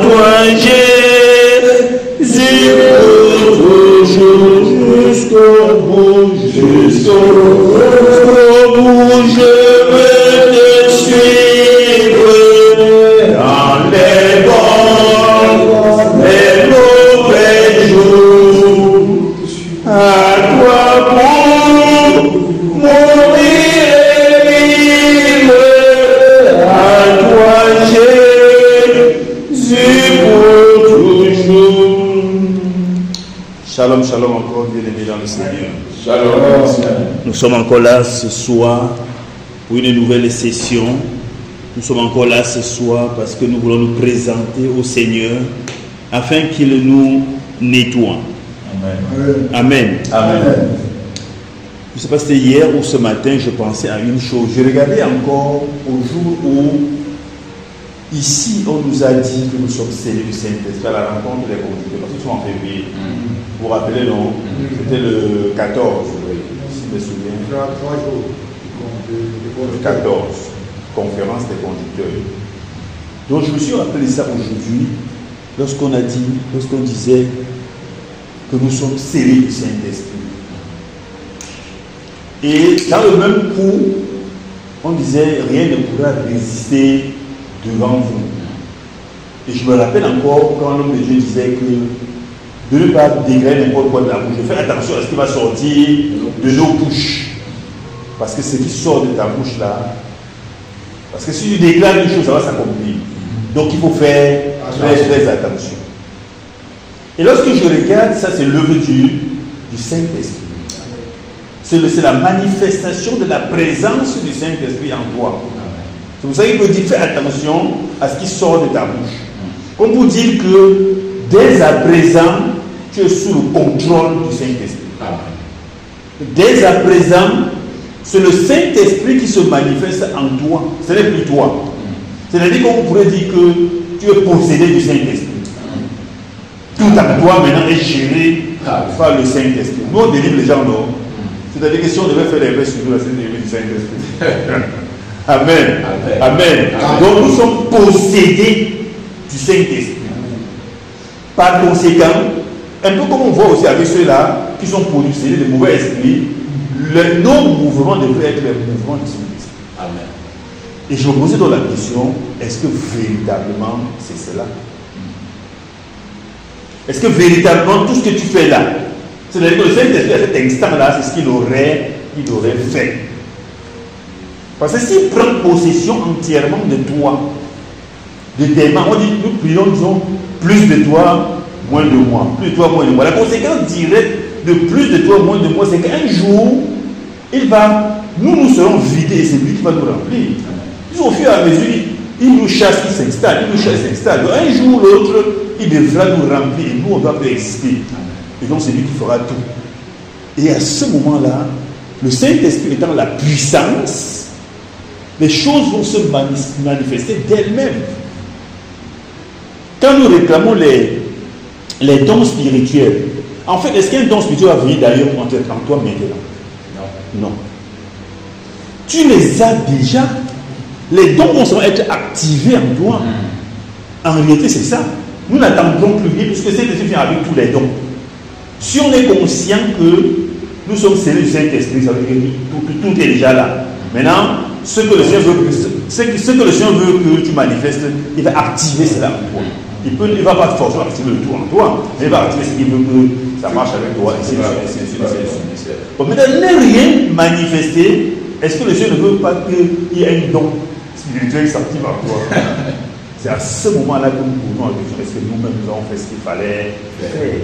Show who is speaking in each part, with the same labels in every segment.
Speaker 1: toi, Jésus, pour toujours, jusqu'au bout, jusqu'au bout, je veux te suivre dans les bons, les mauvais jours. À toi pour mourir et vivre, à toi Jésus pour toujours. Shalom, shalom encore, bien-aimés dans le Seigneur. Shalom. Nous sommes encore là ce soir pour une nouvelle session. Nous sommes encore là ce soir parce que nous voulons nous présenter au Seigneur afin qu'il nous nettoie. Amen. Amen. Amen. Je ne sais pas si c'était hier ou ce matin, je pensais à une chose. Je regardais encore au jour où, ici, on nous a dit que nous sommes scellés du Saint-Esprit à la rencontre des conducteurs. Parce que nous sommes en février. Vous vous rappelez, non? C'était le 14, si je me souviens. 3 jours. Le 14, conférence des conducteurs. Donc je me suis rappelé ça aujourd'hui, lorsqu'on disait que nous sommes scellés du Saint-Esprit. Et dans le même coup, on disait rien ne pourra résister devant vous. Et je me rappelle encore quand l'homme de Dieu disait que de ne pas dégrader n'importe quoi de la bouche, de faire attention à ce qui va sortir de nos bouches. Parce que ce qui sort de ta bouche là, parce que si tu dégrades une chose, ça va s'accomplir. Donc il faut faire très attention. Et lorsque je regarde, ça c'est l'œuvre du Saint-Esprit. C'est la manifestation de la présence du Saint-Esprit en toi. C'est pour ça qu'il peut dire fais attention à ce qui sort de ta bouche. Comme pour dire que dès à présent, tu es sous le contrôle du Saint-Esprit. Dès à présent, c'est le Saint-Esprit qui se manifeste en toi. Ce n'est plus toi. C'est-à-dire qu'on pourrait dire que tu es possédé du Saint-Esprit. Tout en toi maintenant est géré par le Saint-Esprit. Nous on délivre les gens, non? C'est-à-dire que si on devait faire les vrais sur nous, c'est du Saint-Esprit. Amen. Amen. Donc nous sommes possédés du Saint-Esprit. Par conséquent, un peu comme on voit aussi avec ceux-là qui sont possédés de mauvais esprits, nos mouvements devraient être les mouvements du Saint-Esprit. Amen. Et je me posais donc la question, est-ce que véritablement c'est cela? Est-ce que véritablement tout ce que tu fais là, c'est-à-dire que le Saint-Esprit à cet instant-là, c'est ce qu'il aurait fait. Parce que s'il prend possession entièrement de toi, de tes mains, on dit, nous prions, disons, plus de toi, moins de moi. Plus de toi, moins de moi. La conséquence directe de plus de toi, moins de moi, c'est qu'un jour, nous serons vidés et c'est lui qui va nous remplir. Au fur et à mesure, il nous chasse, il s'installe, Un jour ou l'autre, il devra nous remplir et nous, on doit plus exister. Et donc, c'est lui qui fera tout. Et à ce moment-là, le Saint-Esprit étant la puissance, les choses vont se manifester d'elles-mêmes. Quand nous réclamons les dons spirituels, en fait, est-ce qu'un don spirituel va venir d'ailleurs en toi maintenant? Non. Tu les as déjà. Les dons vont seulement être activés en toi. En réalité, c'est ça. Nous n'attendons plus rien puisque Saint-Esprit vient avec tous les dons. Si on est conscient que nous sommes scellés du Saint-Esprit, ça veut dire que tout est déjà là. Maintenant, ce que le Seigneur veut que tu manifestes, il va activer cela en toi. Il ne va pas forcément activer le tout en toi, mais il va activer ce qu'il veut que ça marche avec toi. Bon, maintenant, ne rien manifester, est-ce que le Seigneur ne veut pas qu'il y ait un don spirituel qui s'active en toi? C'est à ce moment-là que nous pouvons réfléchir. Est-ce que nous-mêmes nous avons fait ce qu'il fallait faire?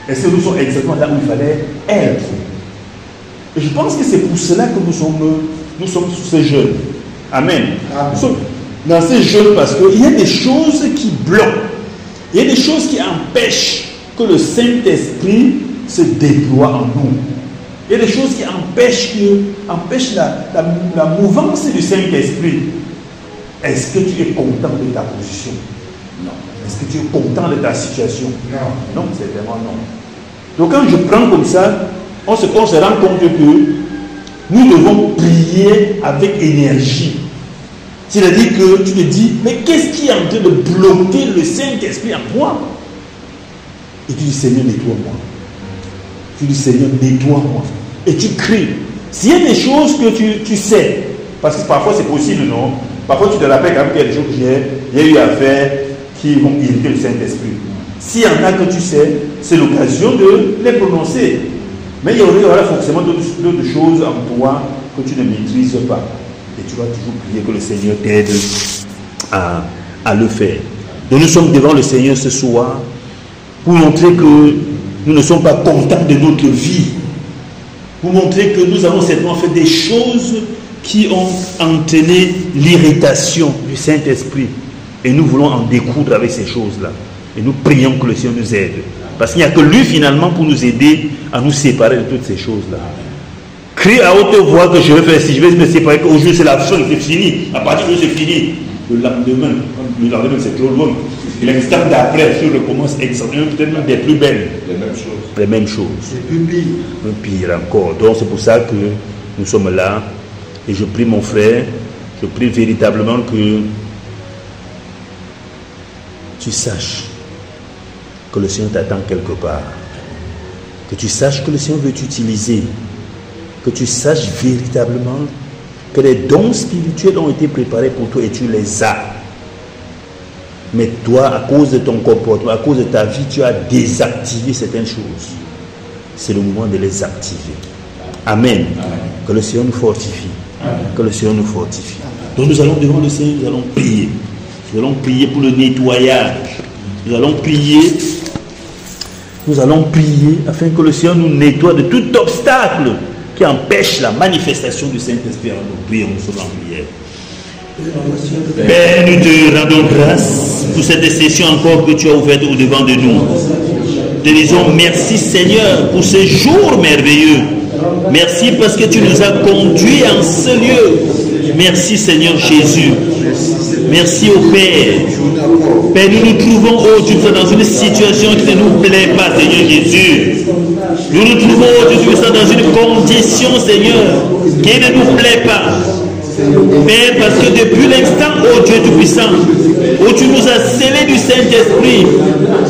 Speaker 1: Est-ce que nous sommes exactement là où il fallait être? Et je pense que c'est pour cela que nous sommes sous ces jeunes. Amen. Nous sommes dans ces jeunes parce qu'il y a des choses qui bloquent. Il y a des choses qui empêchent que le Saint-Esprit se déploie en nous. Il y a des choses qui empêchent la mouvance du Saint-Esprit. Est-ce que tu es content de ta position? Non. Est-ce que tu es content de ta situation? Non. Non, c'est vraiment non. Donc quand je prends comme ça, on se rend compte que nous devons prier avec énergie. C'est-à-dire que tu te dis, mais qu'est-ce qui est en train de bloquer le Saint-Esprit en moi? Et tu dis, Seigneur, nettoie-moi. Tu dis, Seigneur, nettoie-moi. Et tu cries. S'il y a des choses que tu sais, parce que parfois c'est possible, non? Parfois tu te rappelles quand même qu'il y a des choses que j'ai eu à faire qui vont irriter le Saint-Esprit. S'il y en a que tu sais, c'est l'occasion de les prononcer. Mais il y aura forcément d'autres choses en toi que tu ne maîtrises pas. Et tu vas toujours prier que le Seigneur t'aide à le faire. Donc nous sommes devant le Seigneur ce soir pour montrer que nous ne sommes pas contents de notre vie. Pour montrer que nous avons certainement fait des choses qui ont entraîné l'irritation du Saint-Esprit. Et nous voulons en découdre avec ces choses-là. Et nous prions que le Seigneur nous aide. Parce qu'il n'y a que lui finalement pour nous aider à nous séparer de toutes ces choses-là. Crie à haute voix que je vais faire, si je vais me séparer, qu'aujourd'hui c'est la fin, c'est fini. À partir de c'est fini. Le lendemain c'est trop loin. Et l'instant d'après, je recommence exactement, peut-être même des plus belles. Les mêmes choses. C'est plus pire. Pire encore. Donc c'est pour ça que nous sommes là. Et je prie mon frère, je prie véritablement que tu saches que le Seigneur t'attend quelque part. Que tu saches que le Seigneur veut t'utiliser. Que tu saches véritablement que les dons spirituels ont été préparés pour toi et tu les as. Mais toi, à cause de ton comportement, à cause de ta vie, tu as désactivé certaines choses. C'est le moment de les activer. Amen. Que le Seigneur nous fortifie. Que le Seigneur nous fortifie. Donc nous allons devant le Seigneur, nous allons prier. Nous allons prier pour le nettoyage. Nous allons prier. Nous allons prier afin que le Seigneur nous nettoie de tout obstacle qui empêche la manifestation du Saint-Esprit. Alors nous prions, nous sommes en prière. Père, nous te rendons grâce pour cette session encore que tu as ouverte au-devant de nous. Te disons merci Seigneur pour ce jour merveilleux. Merci parce que tu nous as conduits en ce lieu. Merci Seigneur Jésus. Merci au Père. Père, nous nous trouvons, oh Dieu, dans une situation qui ne nous plaît pas, Seigneur Jésus. Nous nous trouvons, oh Dieu, dans une condition, Seigneur, qui ne nous plaît pas. Père, parce que depuis l'instant, oh Dieu Tout-Puissant, où tu nous as scellés du Saint-Esprit,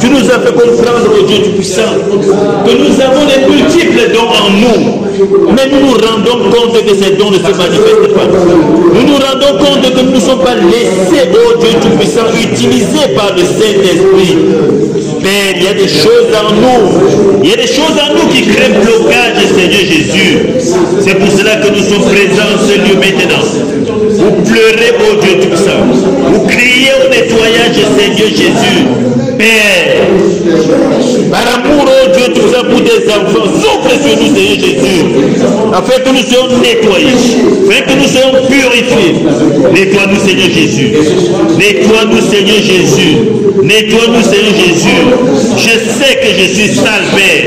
Speaker 1: tu nous as fait comprendre, oh Dieu Tout-Puissant, que nous avons les multiples dons en nous, mais nous nous rendons compte que ces dons ne se manifestent pas. Nous nous rendons compte que nous ne sommes pas laissés, oh Dieu Tout-Puissant, utilisés par le Saint-Esprit. Père, il y a des choses en nous, il y a des choses en nous qui créent blocage, Seigneur Jésus. C'est pour cela que nous sommes présents en ce lieu maintenant. Vous pleurez, oh Dieu Tout-Puissant. Vous criez au nettoyage, Seigneur Jésus. Père, par amour, oh Dieu Tout-Puissant, pour des enfants, souffle sur nous, Seigneur Jésus, afin que nous soyons nettoyés, afin que nous soyons purifiés. Nettoie-nous, Seigneur Jésus. Nettoie-nous, Seigneur Jésus. Nettoie-nous, Seigneur Jésus. Je sais que je suis sale, Père.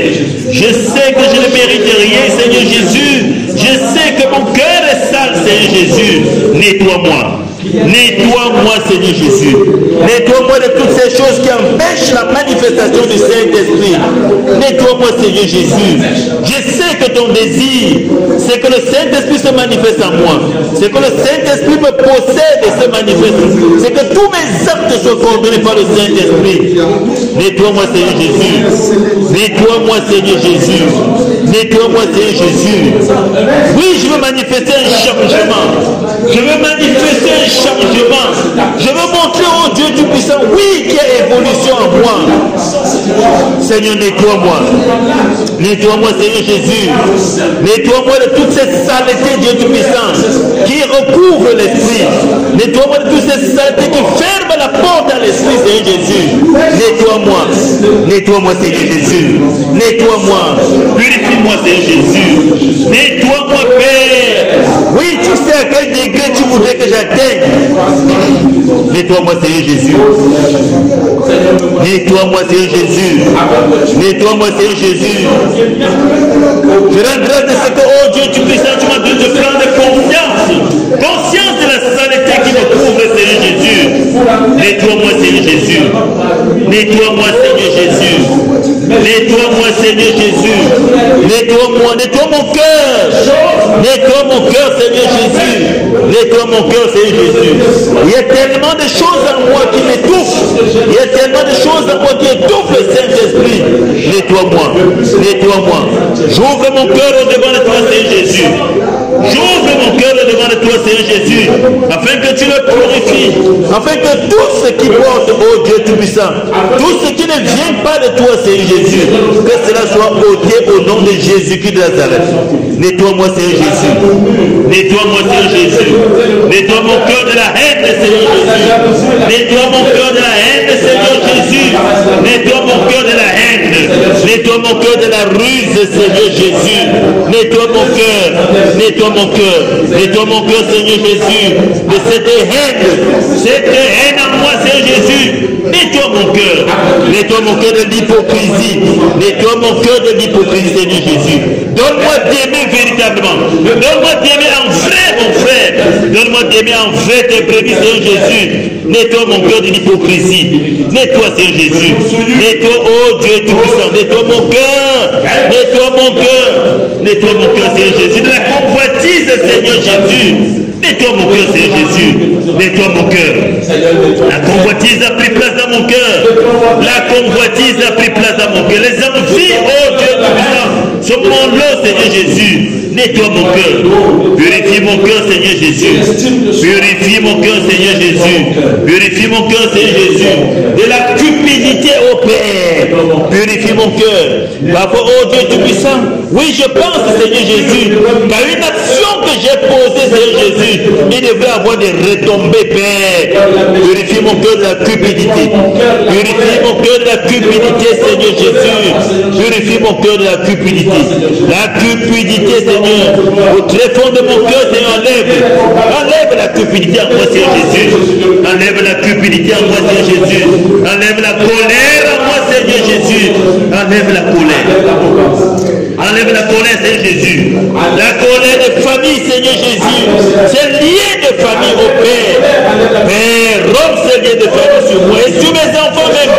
Speaker 1: Je sais que je ne mérite rien, Seigneur Jésus. Je sais que mon cœur est sale, Seigneur Jésus. Nettoie-moi. Nettoie-moi, Seigneur Jésus. Nettoie-moi de toutes ces choses qui empêchent la manifestation du Saint-Esprit. Nettoie-moi, Seigneur Jésus. Je sais que ton désir, c'est que le Saint-Esprit se manifeste en moi. C'est que le Saint-Esprit me possède et se manifeste. C'est que tous mes actes soient coordonnés par le Saint-Esprit. Nettoie-moi, Seigneur Jésus. Nettoie-moi, Seigneur Jésus. Nettoie-moi, Seigneur Jésus. Oui, je veux manifester un changement. Je veux manifester un changement. Je veux montrer au Dieu Tout-Puissant, oui, qu'il y a évolution en moi. Seigneur, nettoie-moi. Nettoie-moi, Seigneur Jésus. Nettoie-moi de toutes ces saletés, Dieu Tout-Puissant, qui recouvrent l'esprit. Nettoie-moi de toutes ces saletés qui ferment la porte à l'esprit, Seigneur Jésus. Nettoie-moi. Nettoie-moi, Seigneur Jésus. Nettoie-moi. Purifie-moi, Seigneur Jésus. Nettoie-moi, Père. Oui, tu sais à quel degré tu voudrais que j'atteigne. Nettoie-moi, Seigneur Jésus. Nettoie-moi, Seigneur Jésus. Nettoie-moi, Seigneur Jésus. Je rends grâce de ce que, oh Dieu, tu m'as donné de prendre confiance. Conscience de la saleté qui me couvre, Seigneur Jésus. Nettoie-moi, Seigneur Jésus. Nettoie-moi, Seigneur Jésus. Nettoie-moi, Seigneur Jésus. Nettoie-moi, nettoie mon cœur. Nettoie mon cœur, Seigneur Jésus. Nettoie mon
Speaker 2: mon cœur, Seigneur Jésus. Il y a tellement de choses en moi qui m'étouffent. Il y a tellement de choses en moi qui étouffent le Saint-Esprit. Nettoie-moi. Nettoie-moi. J'ouvre mon cœur au-devant de toi, Seigneur Jésus. J'ouvre mon cœur au-devant de toi, Seigneur Jésus, afin que tu le purifies, afin que tout ce qui porte, ô Dieu Tout-Puissant, tout ce qui ne vient pas de toi, Seigneur Jésus, que cela soit ôté au nom de Jésus-Christ de Nazareth. Nettoie-moi, Seigneur Jésus. Nettoie-moi, Seigneur Jésus. Nettoie mon cœur de la haine, Seigneur Jésus. Nettoie mon cœur de la haine, Seigneur Jésus. Nettoie mon cœur de la haine. Nettoie mon cœur de la ruse, Seigneur Jésus. Nettoie mon cœur. Nettoie mon cœur. Nettoie mon cœur, Seigneur Jésus, de cette haine. Cette haine en moi, Seigneur Jésus. Nettoie mon cœur. Nettoie mon cœur de l'hypocrisie. Nettoie mon cœur de l'hypocrisie, Seigneur Jésus. Donne-moi d'aimer véritablement. Donne-moi d'aimer en vrai, mon frère. Donne-moi d'aimer en vrai tes brebis, Seigneur Jésus. Nettoie mon cœur de l'hypocrisie. Nettoie, Seigneur Jésus. Nettoie, oh Dieu Tout-Puissant. Nettoie mon cœur. Nettoie mon cœur. Nettoie mon cœur, Seigneur Jésus. De la convoitise, Seigneur Jésus. Nettoie mon cœur, Seigneur Jésus. Nettoie mon cœur. La convoitise a pris place dans mon cœur. La convoitise a pris place dans mon cœur. Les envies, oh Dieu Tout-Puissant, sont mon lot, Seigneur Jésus. Nettoie mon cœur. Purifie mon cœur, Seigneur Jésus. Purifie mon cœur, Seigneur Jésus. Purifie mon cœur, Seigneur Jésus. De la cupidité au Père. Purifie mon cœur. Parfois, oh Dieu Tout-Puissant, oui, je pense, Seigneur Jésus, qu'à une action que j'ai posée, Seigneur Jésus, il devrait avoir des retombées, Père. Purifie mon cœur de la cupidité. Purifie mon cœur de la cupidité, Seigneur Jésus. Purifie mon cœur de la cupidité. La cupidité, Seigneur, au très fond de mon cœur, Seigneur, enlève la cupidité en moi, Seigneur Jésus. Enlève la cupidité en moi, Seigneur Jésus. Enlève la colère en moi, Seigneur Jésus. Enlève la colère. Enlève la colère, Seigneur Jésus. La colère de famille, Seigneur Jésus. C'est lié de famille au Père. Père, rompe ce lien de famille sur moi et sur mes enfants même.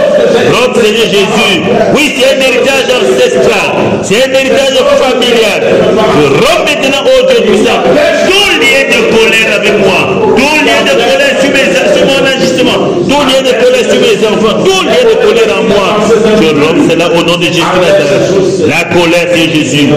Speaker 2: Rompe, Seigneur Jésus. Oui, c'est un héritage ancestral. C'est un héritage familial. Je romps maintenant, oh Dieu Tout-Puissant, tout lien de colère avec moi. Tout lien de colère sur mon agissement. Tout lien de colère sur mes enfants. Tout lien de colère en moi. Je romps cela au nom de Jésus Nazareth. La colère, c'est Jésus.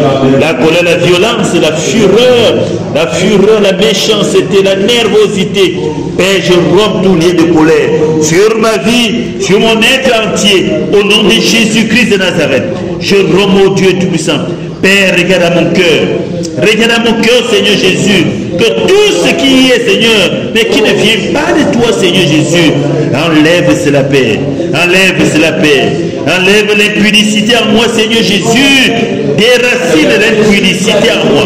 Speaker 2: La colère, la violence, la fureur, la méchanceté, la nervosité. Père, je romps tout lien de colère sur ma vie, sur mon être entier, au nom de Jésus-Christ de Nazareth. Je romps, oh Dieu Tout-Puissant. Père, regarde à mon cœur. Regarde à mon cœur, Seigneur Jésus, que tout ce qui est, Seigneur, mais qui ne vient pas de toi, Seigneur Jésus, enlève cela, Père. Enlève cela, Père. Enlève l'impudicité en moi, Seigneur Jésus. Déracine l'impudicité en moi.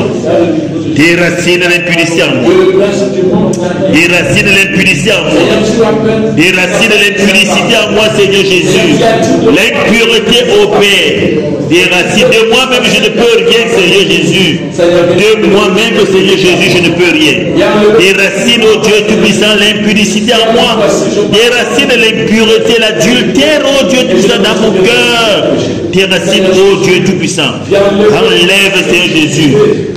Speaker 2: Déracine l'impudicité en moi. Déracine l'impudicité en moi. Déracine l'impudicité en moi, Seigneur Jésus. L'impureté au Père. Déracine de moi-même, je ne peux rien, Seigneur Jésus. De moi-même, Seigneur Jésus, je ne peux rien. Déracine, oh Dieu Tout-Puissant, l'impudicité en moi. Déracine l'impureté, l'adultère, oh Dieu Tout-Puissant, dans mon cœur. Déracine, oh Dieu Tout-Puissant. Enlève, Seigneur Jésus.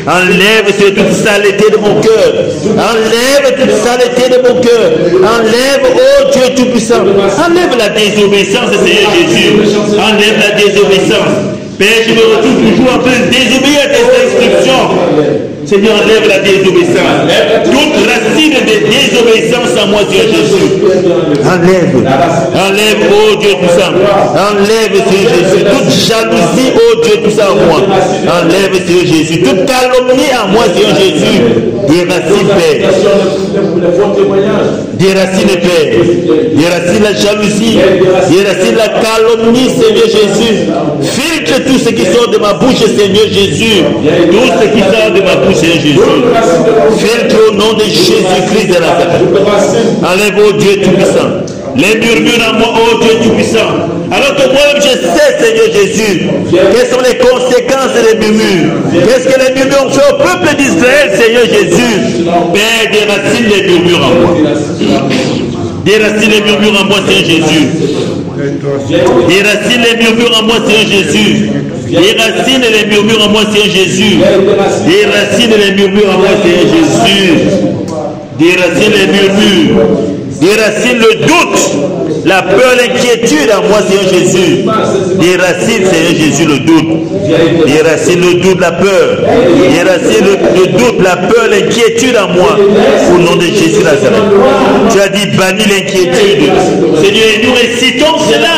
Speaker 2: Enlève toute saleté de mon cœur. Enlève toute saleté de mon cœur. Enlève, oh Dieu Tout-Puissant. Enlève la désobéissance, Seigneur Jésus. Enlève la désobéissance. Père, je me retrouve toujours en train de désobéir à tes instructions. Seigneur, enlève la désobéissance. Toute racine de désobéissance en moi, Dieu Jésus. Enlève. Enlève, oh Dieu Tout-Puissant. Enlève, Seigneur Jésus. Toute jalousie, oh Dieu Tout-Puissant en moi. Enlève, Seigneur Jésus. Toute calomnie en moi, Seigneur Jésus. Déracine, Père. Déracine, Père. Déracine la jalousie. Déracine la calomnie, Seigneur Jésus. Filtre tout ce qui sort de ma bouche, Seigneur Jésus. Tout ce qui sort de ma bouche, Seigneur Jésus. Filtre au nom de Jésus-Christ de Nazareth. Enlève, oh Dieu Tout-Puissant. Les murmures en moi, oh Dieu Tout-Puissant. Alors que moi-même je sais, Seigneur Jésus, quelles sont les conséquences des murmures. Qu'est-ce que les murmures ont fait au peuple d'Israël, Seigneur Jésus. Père, déracine les murmures en moi. Déracine les murmures en moi, Seigneur Jésus. Déracine les murmures en moi, Seigneur Jésus. Déracine les murmures en moi, Seigneur Jésus. Déracine les murmures en moi, Seigneur Jésus. Déracine les murmures. Déracine le doute, la peur, l'inquiétude en moi, Seigneur Jésus. Déracine, Seigneur Jésus, le doute. Déracine le doute, la peur. Déracine le doute, la peur, l'inquiétude en moi. Au nom de Jésus Nazareth. Tu as dit bannis l'inquiétude. Seigneur, nous récitons cela.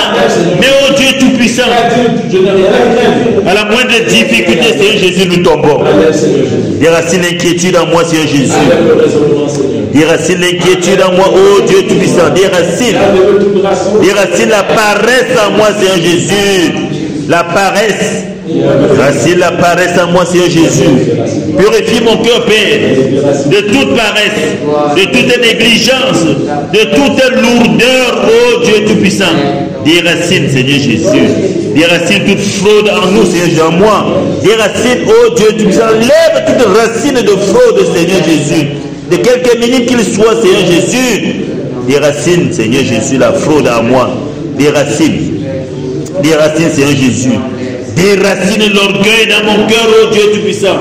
Speaker 2: Mais oh Dieu Tout-Puissant, à la moindre difficulté, Seigneur Jésus, nous tombons. Déracine l'inquiétude en moi, Seigneur Jésus. Déracine l'inquiétude en moi, oh Dieu Tout-Puissant. Déracine la paresse en moi, Seigneur Jésus. La paresse. Déracine la paresse en moi, Seigneur Jésus. Purifie mon cœur, Père, de toute paresse, de toute négligence, de toute lourdeur, oh Dieu Tout-Puissant. Déracine, Seigneur Jésus. Déracine toute fraude en nous, Seigneur Jésus, en moi. Déracine, oh Dieu Tout-Puissant. Lève toute racine de fraude, Seigneur Jésus. De quelque minute qu'il soit, Seigneur Jésus. Déracine, Seigneur Jésus, la fraude en moi. Déracine. Déracine, Seigneur Jésus. Déracine l'orgueil dans mon cœur, oh Dieu Tout-Puissant.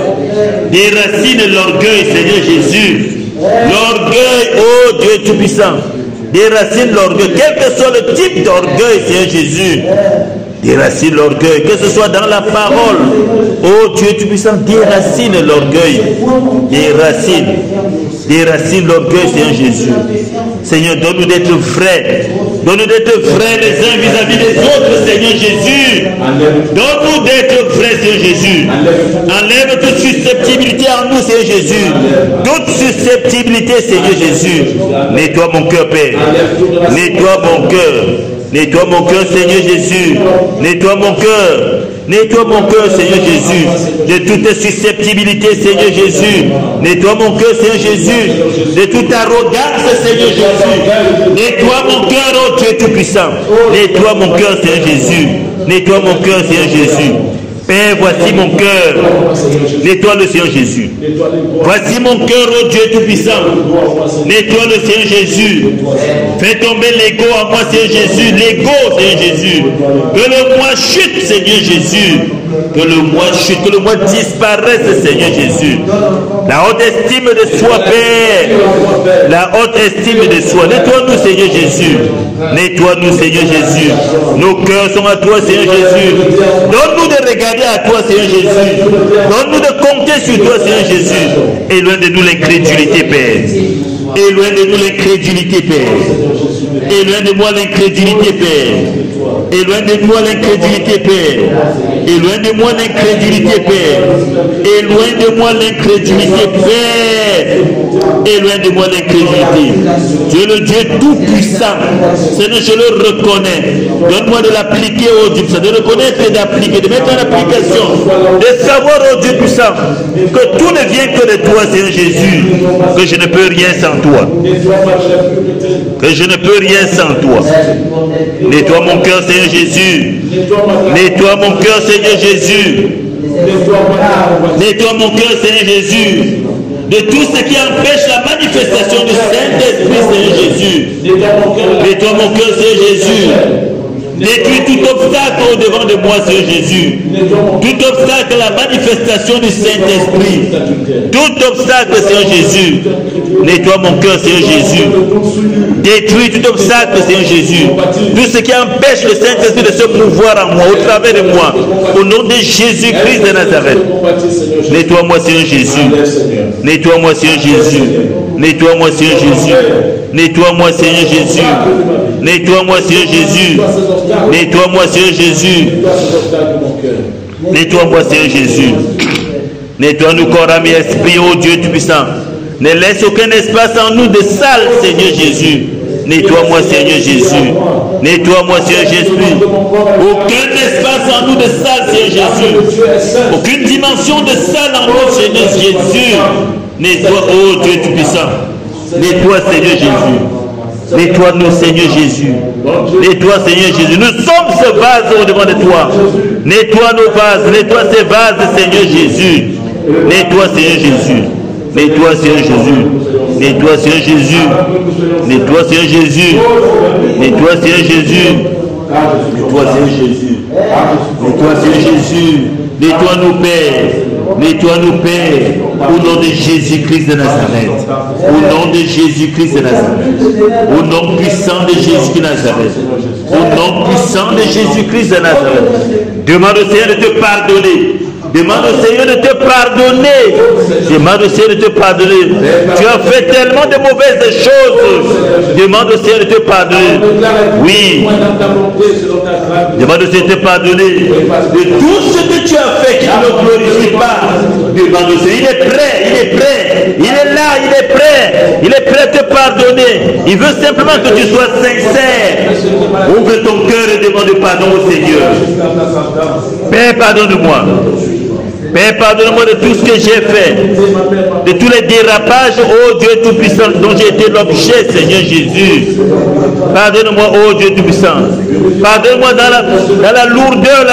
Speaker 2: Déracine l'orgueil, Seigneur Jésus. L'orgueil, oh Dieu Tout-Puissant. Déracine l'orgueil, quel que soit le type d'orgueil, Seigneur Jésus. Déracine l'orgueil, que ce soit dans la parole. Oh Dieu Tout-Puissant, déracine l'orgueil. Déracine l'orgueil, Seigneur Jésus. Seigneur, donne-nous d'être vrais. Donne-nous d'être vrais les uns vis-à-vis des autres, Seigneur Jésus. Donne-nous d'être vrais, Seigneur Jésus. Enlève toute susceptibilité en nous, Seigneur Jésus. Toute susceptibilité, Seigneur Jésus. Nettoie mon cœur, Père. Nettoie mon cœur. Nettoie mon cœur, Seigneur Jésus. Nettoie mon cœur. Nettoie mon cœur, Seigneur Jésus, de toute susceptibilité, Seigneur Jésus. Nettoie mon cœur, Seigneur Jésus, de toute arrogance, Seigneur Jésus. Nettoie mon cœur, oh Dieu Tout-Puissant. Nettoie mon cœur, Seigneur Jésus. Nettoie mon cœur, Seigneur Jésus. Père, voici mon cœur. Nettoie-le, Seigneur Jésus. Voici mon cœur, oh Dieu Tout-Puissant. Nettoie-le, Seigneur Jésus. Fais tomber l'ego en moi, Seigneur Jésus. L'ego, Seigneur Jésus. Que le moi chute, Seigneur Jésus. Que le moi chute, que le moi disparaisse, Seigneur Jésus. La haute estime de soi, Père. La haute estime de soi. Nettoie-nous, Seigneur Jésus. Nettoie-nous, Seigneur Jésus. Nos cœurs sont à toi, Seigneur Jésus. Donne-nous de regarder à toi, Seigneur Jésus. Donne-nous de compter sur toi, Seigneur Jésus. Éloigne de nous l'incrédulité, Père. Éloigne de nous l'incrédulité, Père. Éloigne de moi l'incrédulité, Père. Éloigne de moi l'incrédulité, Père. Éloigne de moi l'incrédulité, Père. Éloigne de moi l'incrédulité, Père. Éloigne de moi l'incrédulité. Tu es le Dieu tout-puissant. Seigneur, je le reconnais. Donne-moi de l'appliquer, oh Dieu puissant, de reconnaître et d'appliquer, de mettre en application, de savoir, oh Dieu puissant, que tout ne vient que de toi, Seigneur Jésus, que je ne peux rien sans toi. Que je ne peux rien sans toi. Nettoie mon cœur, Seigneur Jésus. Nettoie mon cœur, Seigneur Jésus. Nettoie mon cœur, Seigneur Jésus, de tout ce qui empêche la manifestation du Saint-Esprit, Seigneur Jésus. Nettoie mon cœur, Seigneur Jésus. Détruis tout obstacle au-devant de moi, Seigneur Jésus. Tout obstacle à la manifestation du Saint-Esprit. Tout obstacle, Seigneur Jésus. Nettoie mon cœur, Seigneur Jésus. Détruis tout obstacle, Seigneur Jésus. Tout ce qui empêche le Saint-Esprit de se mouvoir en moi, au travers de moi. Au nom de Jésus-Christ de Nazareth. Nettoie-moi, Seigneur Jésus. Nettoie-moi, Seigneur Jésus. Nettoie-moi, Seigneur Jésus. Nettoie-moi, Seigneur Jésus. Nettoie-moi, Seigneur Jésus. Nettoie-moi, Seigneur Jésus. Nettoie-moi, Seigneur Jésus. Nettoie-nous corps, âme et esprit, ô Dieu Tout-Puissant. Ne laisse aucun espace en nous de sale, Seigneur Jésus. Nettoie-moi, Seigneur Jésus. Nettoie-moi, Seigneur Jésus. Aucun espace en nous de sale, Seigneur Jésus. Aucune dimension de sale en nous, Seigneur Jésus. Nettoie, ô Dieu Tout-Puissant. Nettoie, Seigneur Jésus. Nettoie-nous, Seigneur Jésus. Nettoie, Seigneur Jésus. Nous sommes ce vase au-devant de toi. Nettoie nos vases. Nettoie ces vases, Seigneur Jésus. Nettoie, Seigneur Jésus. Nettoie, Seigneur Jésus. Nettoie, Seigneur Jésus. Nettoie, Seigneur Jésus. Nettoie, Seigneur Jésus. Nettoie, Seigneur Jésus. Nettoie, Seigneur Jésus. Nettoie-nous, Père. Nettoie-nous, Père, au nom de Jésus-Christ de Nazareth. Au nom de Jésus-Christ de Nazareth. Au nom puissant de Jésus de Nazareth. Au nom puissant de Jésus-Christ de Nazareth. Demande au Seigneur de te pardonner. Demande au Seigneur de te pardonner. Demande au Seigneur de te pardonner. Tu as fait tellement de mauvaises choses. Demande au Seigneur de te pardonner. Oui. Demande au Seigneur de te pardonner. De tout ce que tu as fait qui ne me glorifie pas. Demande au Seigneur. Il est prêt. Il est prêt. Il est là. Il est prêt. Il est prêt à te pardonner. Il veut simplement que tu sois sincère. Ouvre ton cœur et demande pardon au Seigneur. Père, pardonne-moi. Père, pardonne-moi de tout ce que j'ai fait, de tous les dérapages, oh Dieu Tout-Puissant, dont j'ai été l'objet, Seigneur Jésus. Pardonne-moi, oh Dieu Tout-Puissant. Pardonne-moi dans la lourdeur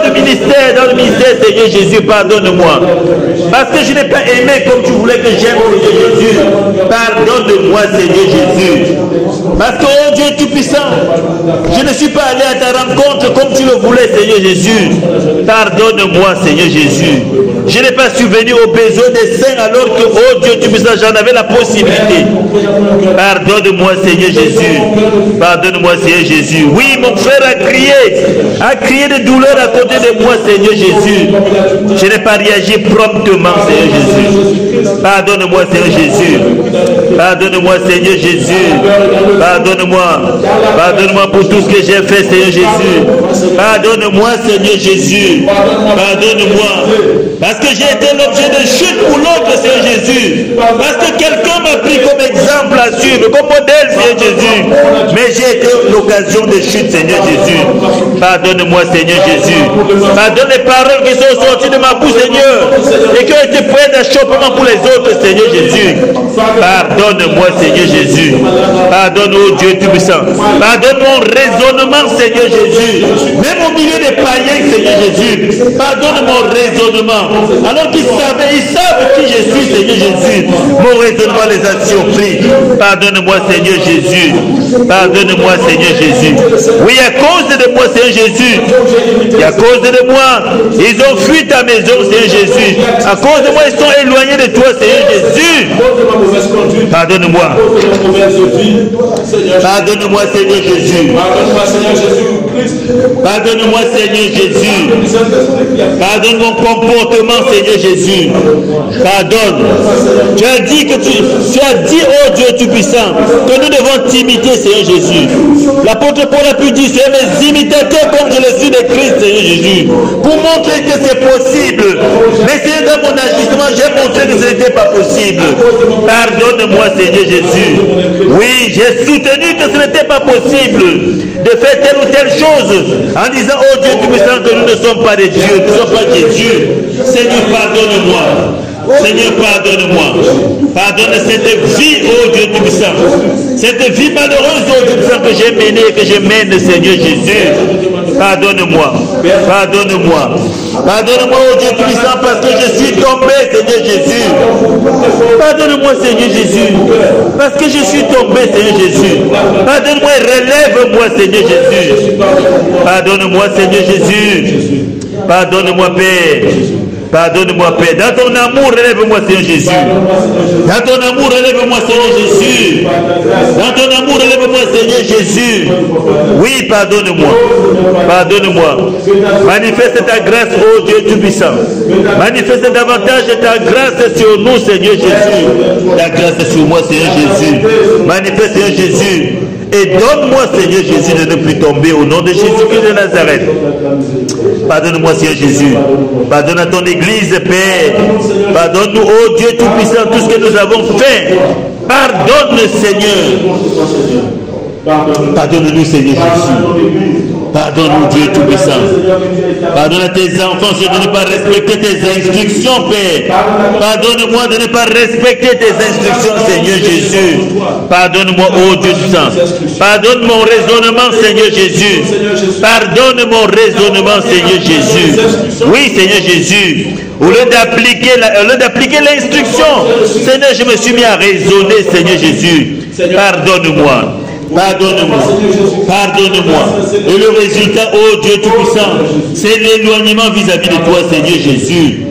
Speaker 2: du ministère, dans le ministère, Seigneur Jésus, pardonne-moi. Parce que je n'ai pas aimé comme tu voulais que j'aime, Seigneur Jésus. Pardonne-moi, Seigneur Jésus. Parce que, oh Dieu Tout-Puissant, je ne suis pas allé à ta rencontre comme tu le voulais, Seigneur Jésus. Pardonne-moi, Seigneur Jésus. Je n'ai pas subvenu aux besoins des saints alors que, oh Dieu Tout-Puissant, j'en avais la possibilité. Pardonne-moi, Seigneur Jésus. Pardonne-moi, Seigneur Jésus. Oui, mon frère a crié de douleur à côté de moi, Seigneur Jésus. Je n'ai pas réagi promptement, Seigneur Jésus. Pardonne-moi, Seigneur Jésus. Pardonne-moi, Seigneur Jésus. Pardonne-moi. Pardonne-moi pour tout ce que j'ai fait, Seigneur Jésus. Pardonne-moi, Seigneur Jésus. Pardonne-moi. Parce que j'ai été l'objet de chute pour l'autre, Seigneur Jésus. Parce que quelqu'un m'a pris comme exemple à suivre, comme modèle, Seigneur Jésus. Mais j'ai été l'occasion de chute, Seigneur Jésus. Pardonne-moi, Seigneur Jésus. Pardonne les paroles qui sont sorties de ma bouche, Seigneur, et qui ont été prêtes d'achoppement pour les autres, Seigneur Jésus. Pardonne-moi, Seigneur Jésus. Pardonne, oh Dieu Tout-Puissant. Pardonne mon raisonnement, Seigneur Jésus. Même au milieu des païens, Seigneur Jésus. Pardonne mon raisonnement. Alors qu'ils savent qui je suis, Seigneur Jésus. Mon raisonnement les a surpris. Pardonne-moi, Seigneur Jésus. Pardonne-moi, Seigneur Jésus. Oui, à cause de moi, Seigneur Jésus. Et à cause de moi, ils ont fui ta maison, Seigneur Jésus. À cause de moi, ils sont éloignés de toi, Seigneur Jésus. Pardonne-moi. Pardonne-moi, Seigneur Jésus. Pardonne-moi, Seigneur Jésus. Pardonne mon comportement, Seigneur Jésus. Pardonne. Tu as dit, oh Dieu Tout-Puissant, que nous devons t'imiter, Seigneur Jésus. L'apôtre Paul a pu dire, c'est mes imitateurs comme je le suis de Christ, Seigneur Jésus. Pour montrer que c'est possible. Mais c'est dans mon agissement, j'ai montré que ce n'était pas possible. Pardonne-moi, Seigneur Jésus. Oui, j'ai soutenu que ce n'était pas possible de faire telle ou telle chose en disant, oh Dieu Tout-Puissant, que nous ne sommes pas des dieux, nous ne sommes pas des dieux. Seigneur, pardonne-moi. Seigneur, pardonne-moi. Pardonne cette vie, oh Dieu Tout-Puissant. Cette vie malheureuse, oh Dieu Tout-Puissant, que j'ai menée et que je mène, Seigneur Jésus. Pardonne-moi. Pardonne-moi. Pardonne-moi, oh Dieu Tout-Puissant, parce que je suis tombé, Seigneur Jésus. Pardonne-moi, Seigneur Jésus. Parce que je suis tombé, Seigneur Jésus. Pardonne-moi et relève-moi, Seigneur Jésus. Pardonne-moi, Seigneur Jésus. Pardonne-moi, Père. Pardonne-moi, Père. Dans ton amour, relève-moi, Seigneur Jésus. Dans ton amour, relève-moi, Seigneur Jésus. Dans ton amour, relève-moi, Seigneur Jésus. Oui, pardonne-moi. Pardonne-moi. Manifeste ta grâce, ô Dieu Tout-Puissant. Manifeste davantage ta grâce sur nous, Seigneur Jésus. Ta grâce sur moi, Seigneur Jésus. Manifeste, Seigneur Jésus. Et donne-moi, Seigneur Jésus, de ne plus tomber au nom de Jésus-Christ de Nazareth. Pardonne-moi, Seigneur Jésus. Pardonne à ton Église, Père. Pardonne-nous, oh Dieu Tout-Puissant, tout ce que nous avons fait. Pardonne, Seigneur. Pardonne-nous, Seigneur Jésus. Pardonne-nous, Dieu Tout-Puissant. Pardonne à tes enfants de ne pas respecter tes instructions, Père. Pardonne-moi de ne pas respecter tes instructions, Seigneur Jésus. Pardonne-moi, oh Dieu Tout-Puissant. Pardonne mon raisonnement, Seigneur Jésus. Pardonne mon raisonnement, Seigneur Jésus. Oui, Seigneur Jésus. Au lieu d'appliquer l'instruction, Seigneur, je me suis mis à raisonner, Seigneur Jésus. Pardonne-moi. Pardonne-moi, pardonne-moi. Et le résultat, oh Dieu Tout-Puissant, c'est l'éloignement vis-à-vis de toi, Seigneur Jésus.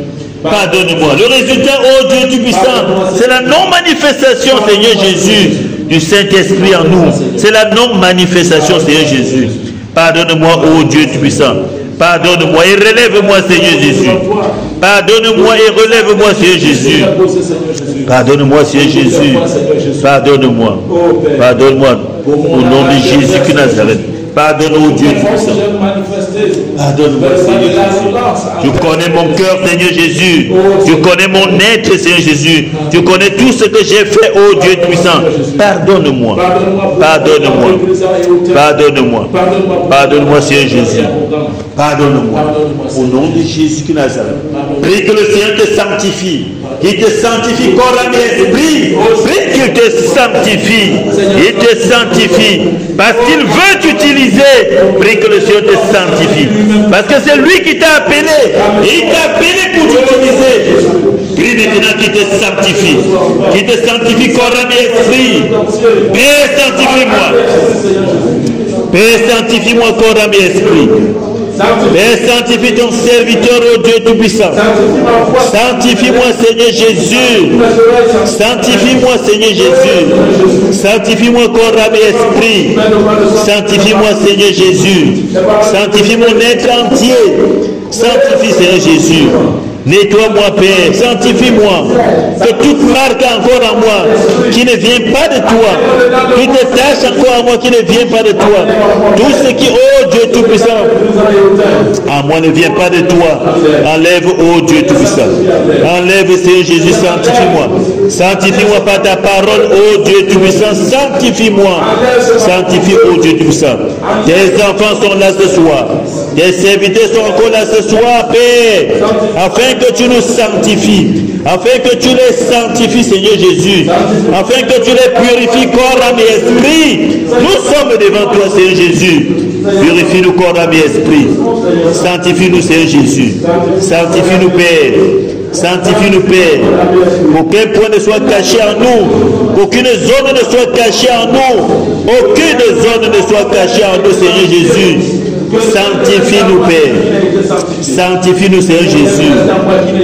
Speaker 2: Pardonne-moi. Le résultat, oh Dieu Tout-Puissant, c'est la non-manifestation, Seigneur Jésus, du Saint-Esprit en nous. C'est la non-manifestation, Seigneur Jésus. Pardonne-moi, oh Dieu Tout-Puissant. Pardonne-moi et relève-moi, Seigneur Jésus. Pardonne-moi et relève-moi, Seigneur Jésus. Pardonne-moi, Seigneur Jésus. Pardonne-moi. Pardonne-moi. Au nom de Jésus de Nazareth. Pardonne-moi, Dieu Tout-Puissant. Pardonne-moi, Seigneur Jésus. Tu connais mon cœur, Seigneur Jésus. Tu connais mon être, Seigneur Jésus. Tu connais tout ce que j'ai fait, oh Dieu Tout-Puissant. Pardonne-moi. Pardonne-moi. Pardonne-moi. Pardonne-moi, Seigneur Jésus. Pardonne-moi. Au nom de Jésus de Nazareth. Prie que le Seigneur te sanctifie. Il te sanctifie corps, âme et esprit. Prie qu'il te sanctifie. Il te sanctifie. Parce qu'il veut t'utiliser. Prie que le Seigneur te sanctifie. Parce que c'est lui qui t'a appelé. Et il t'a appelé pour t'utiliser. Prie maintenant qu'il te sanctifie. Qu'il te sanctifie corps, âme et esprit. Père, sanctifie-moi. Père, sanctifie-moi corps, âme et esprit. Père, sanctifie ton serviteur, ô Dieu Tout-Puissant. Sanctifie-moi, Seigneur Jésus. Sanctifie-moi, Seigneur Jésus. Sanctifie-moi, corps, âme et esprit. Sanctifie-moi, Seigneur Jésus. Sanctifie mon être entier. Sanctifie, Seigneur Jésus. Nettoie-moi, Père, sanctifie-moi, que toute marque encore en moi qui ne vient pas de toi, toute tâche encore en moi qui ne vient pas de toi, tout ce qui, oh Dieu Tout-Puissant, en moi ne vient pas de toi, enlève, oh Dieu Tout-Puissant, enlève, Seigneur Jésus, sanctifie-moi, sanctifie-moi par ta parole, oh Dieu Tout-Puissant, sanctifie-moi, sanctifie, oh Dieu Tout-Puissant. Tes enfants sont là ce soir, tes serviteurs sont encore là ce soir, Père, afin que tu nous sanctifies, afin que tu les sanctifies, Seigneur Jésus, afin que tu les purifies, corps, âme et esprit. Nous sommes devant toi, Seigneur Jésus. Purifie-nous, corps, âme et esprit. Sanctifie-nous, Seigneur Jésus. Sanctifie-nous, Père. Sanctifie-nous, Père. Qu'aucun point ne soit caché en nous. Qu'aucune zone ne soit cachée en nous. Aucune zone ne soit cachée en nous, Seigneur Jésus. Sanctifie-nous, Père. Sanctifie-nous, Seigneur Jésus.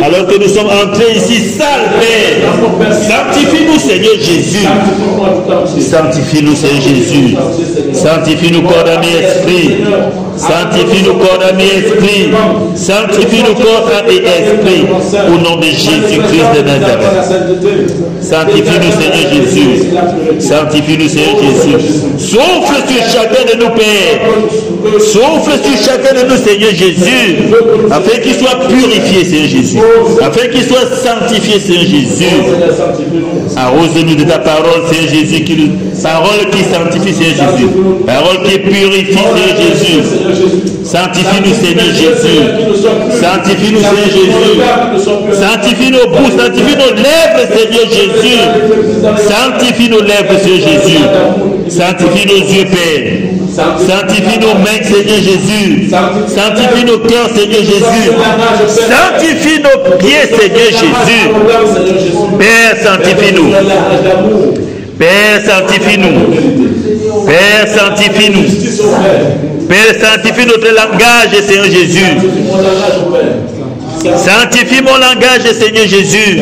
Speaker 2: Alors que nous sommes entrés ici, sale Père. Sanctifie-nous, Seigneur Jésus. Sanctifie-nous, Seigneur Jésus. Sanctifie-nous, corps, âme et esprit. Sanctifie-nous, corps, âme et esprit. Sanctifie-nous, corps, âme et esprit. Au nom de Jésus-Christ de Nazareth. Sanctifie-nous, Seigneur Jésus. Sanctifie-nous, Seigneur Jésus. Souffle sur chacun de nous, Père. Souffle sur chacun de nous, Seigneur Jésus, afin qu'il soit purifié, Seigneur Jésus, afin qu'il soit sanctifié, Seigneur Jésus. Arrose-nous de ta parole, Seigneur Jésus, parole qui sanctifie, Seigneur Jésus, parole qui purifie, Seigneur Jésus. Sanctifie-nous, Seigneur Jésus. Sanctifie-nous, Seigneur Jésus. Sanctifie nos bouches, sanctifie nos lèvres, Seigneur Jésus. Sanctifie nos lèvres, Seigneur Jésus. Sanctifie nos yeux, Père. Sanctifie nos mains, Seigneur Jésus. Sanctifie nos cœurs, Seigneur Jésus. Sanctifie nos pieds, Seigneur Jésus. Père, sanctifie-nous. Père, sanctifie-nous. Père, sanctifie-nous. Père, sanctifie notre langage, Seigneur Jésus. Sanctifie mon langage, Seigneur Jésus.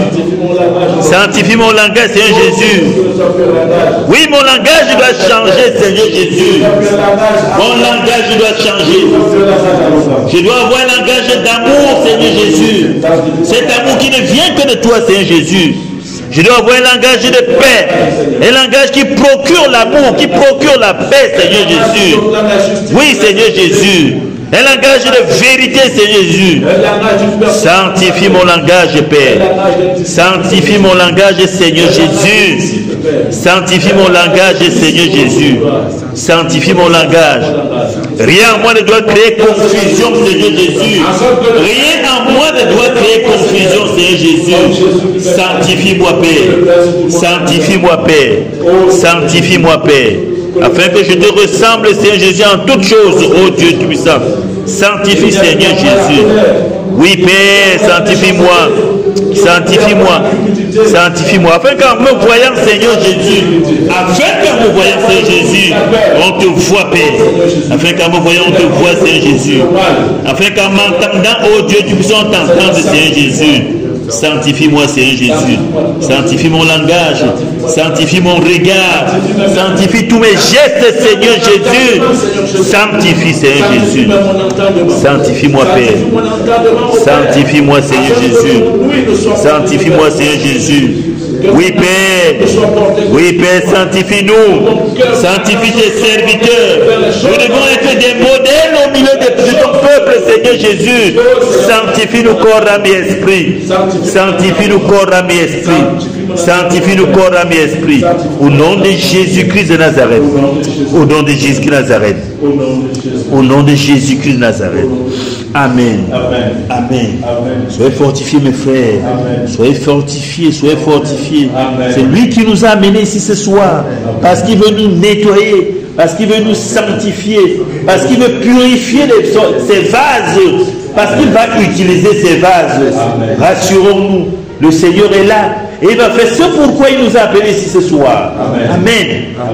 Speaker 2: Sanctifie mon langage, Seigneur Jésus. Oui, mon langage doit changer, Seigneur Jésus. Mon langage doit changer. Je dois avoir un langage d'amour, Seigneur Jésus. Cet amour qui ne vient que de toi, Seigneur Jésus. Je dois avoir un langage de paix. Un langage qui procure l'amour, qui procure la paix, Seigneur Jésus. Oui, Seigneur Jésus. Un langage de vérité, Seigneur Jésus. Sanctifie mon langage, Père. Sanctifie mon langage, Seigneur Jésus. Sanctifie mon langage, Seigneur Jésus. Sanctifie mon langage. Rien en moi ne doit créer confusion, Seigneur Jésus. Rien en moi ne doit créer confusion, Seigneur Jésus. Sanctifie-moi, Père. Sanctifie-moi, Père. Sanctifie-moi, Père. Afin que je te ressemble, Seigneur Jésus, en toutes choses, ô Dieu puissant. Sanctifie, Seigneur Jésus. Oui, Père, sanctifie-moi. Sanctifie-moi. Sanctifie-moi. Afin qu'en me voyant, Seigneur Jésus, afin qu'en me voyant, Seigneur Jésus, on te voit, Père. Afin qu'en me voyant, on te voit, Seigneur Jésus. Afin qu'en m'entendant, ô Dieu puissant, on t'entende, Seigneur Jésus. Sanctifie-moi, Seigneur Jésus. Sanctifie mon langage. Sanctifie mon regard. Sanctifie tous mes gestes, Seigneur Jésus. Sanctifie, Seigneur Jésus. Sanctifie-moi, Père. Sanctifie-moi, Seigneur Jésus. Sanctifie-moi, Seigneur Jésus. Oui, Père. Oui, Père, sanctifie-nous. Sanctifie tes serviteurs. Nous devons être des modèles au milieu de ton peuple, Seigneur Jésus. Sanctifie-nous corps, âme et esprit. Sanctifie-nous corps, âme et esprit. Sanctifie-nous corps, âme et esprit. Au nom de Jésus-Christ de Nazareth. Au nom de Jésus-Christ de Nazareth. Au nom de Jésus-Christ de Nazareth. Amen. Amen. Soyez fortifiés, mes frères. Soyez fortifiés, soyez fortifiés. C'est lui qui nous a amenés ici ce soir. Parce qu'il veut nous nettoyer. Parce qu'il veut nous sanctifier. Parce qu'il veut purifier ces vases. Parce qu'il va utiliser ces vases. Rassurons-nous. Le Seigneur est là. Et il va faire ce pourquoi il nous a appelés ici ce soir. Amen.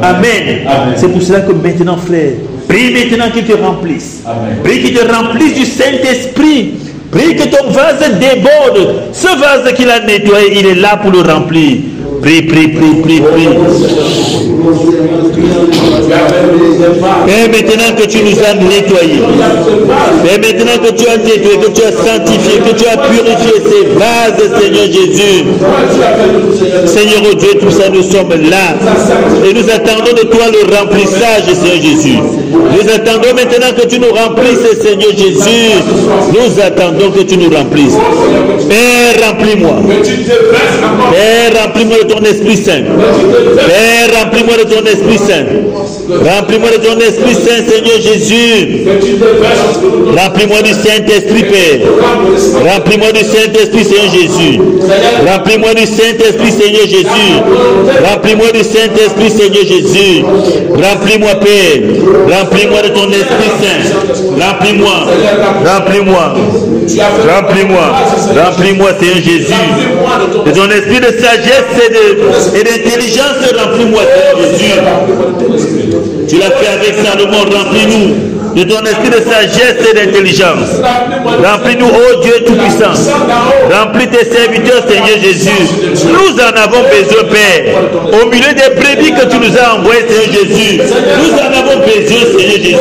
Speaker 2: Amen. C'est pour cela que maintenant, frère, prie maintenant qu'il te remplisse. Prie qu'il te remplisse du Saint-Esprit. Prie que ton vase déborde. Ce vase qu'il a nettoyé, il est là pour le remplir. Prie, prie, prie, prie, prie. Père, maintenant que tu nous as nettoyés, Père, maintenant que tu as nettoyé, que tu as sanctifié, que tu as purifié ces vases, Seigneur Jésus. Seigneur oh Dieu, tout ça, nous sommes là. Et nous attendons de toi le remplissage, Seigneur Jésus. Nous attendons maintenant que tu nous remplisses, Seigneur Jésus. Nous attendons que tu nous remplisses. Père, remplis-moi. Père, remplis-moi de ton Esprit Saint. Père, remplis-moi de ton Esprit Saint. Remplis-moi de ton Esprit Saint, Seigneur Jésus. Remplis-moi du Saint-Esprit, Père. Remplis-moi du Saint-Esprit, Seigneur Jésus. Remplis-moi du Saint-Esprit, Seigneur Jésus. Remplis-moi du Saint-Esprit, Seigneur Jésus. Remplis-moi, Père. Remplis-moi de ton Esprit Saint. Remplis-moi. Remplis-moi. Remplis-moi. Remplis-moi, Seigneur Jésus. De ton esprit de sagesse et d'intelligence, remplis-moi, Seigneur Jésus. Tu l'as fait avec Salomon, remplis-nous de ton esprit de sagesse et d'intelligence. Remplis-nous, ô Dieu Tout-Puissant. Remplis tes serviteurs, Seigneur Jésus. Nous en avons besoin, Père. Au milieu des brebis que tu nous as envoyés, Seigneur Jésus. Nous en avons besoin, Seigneur Jésus.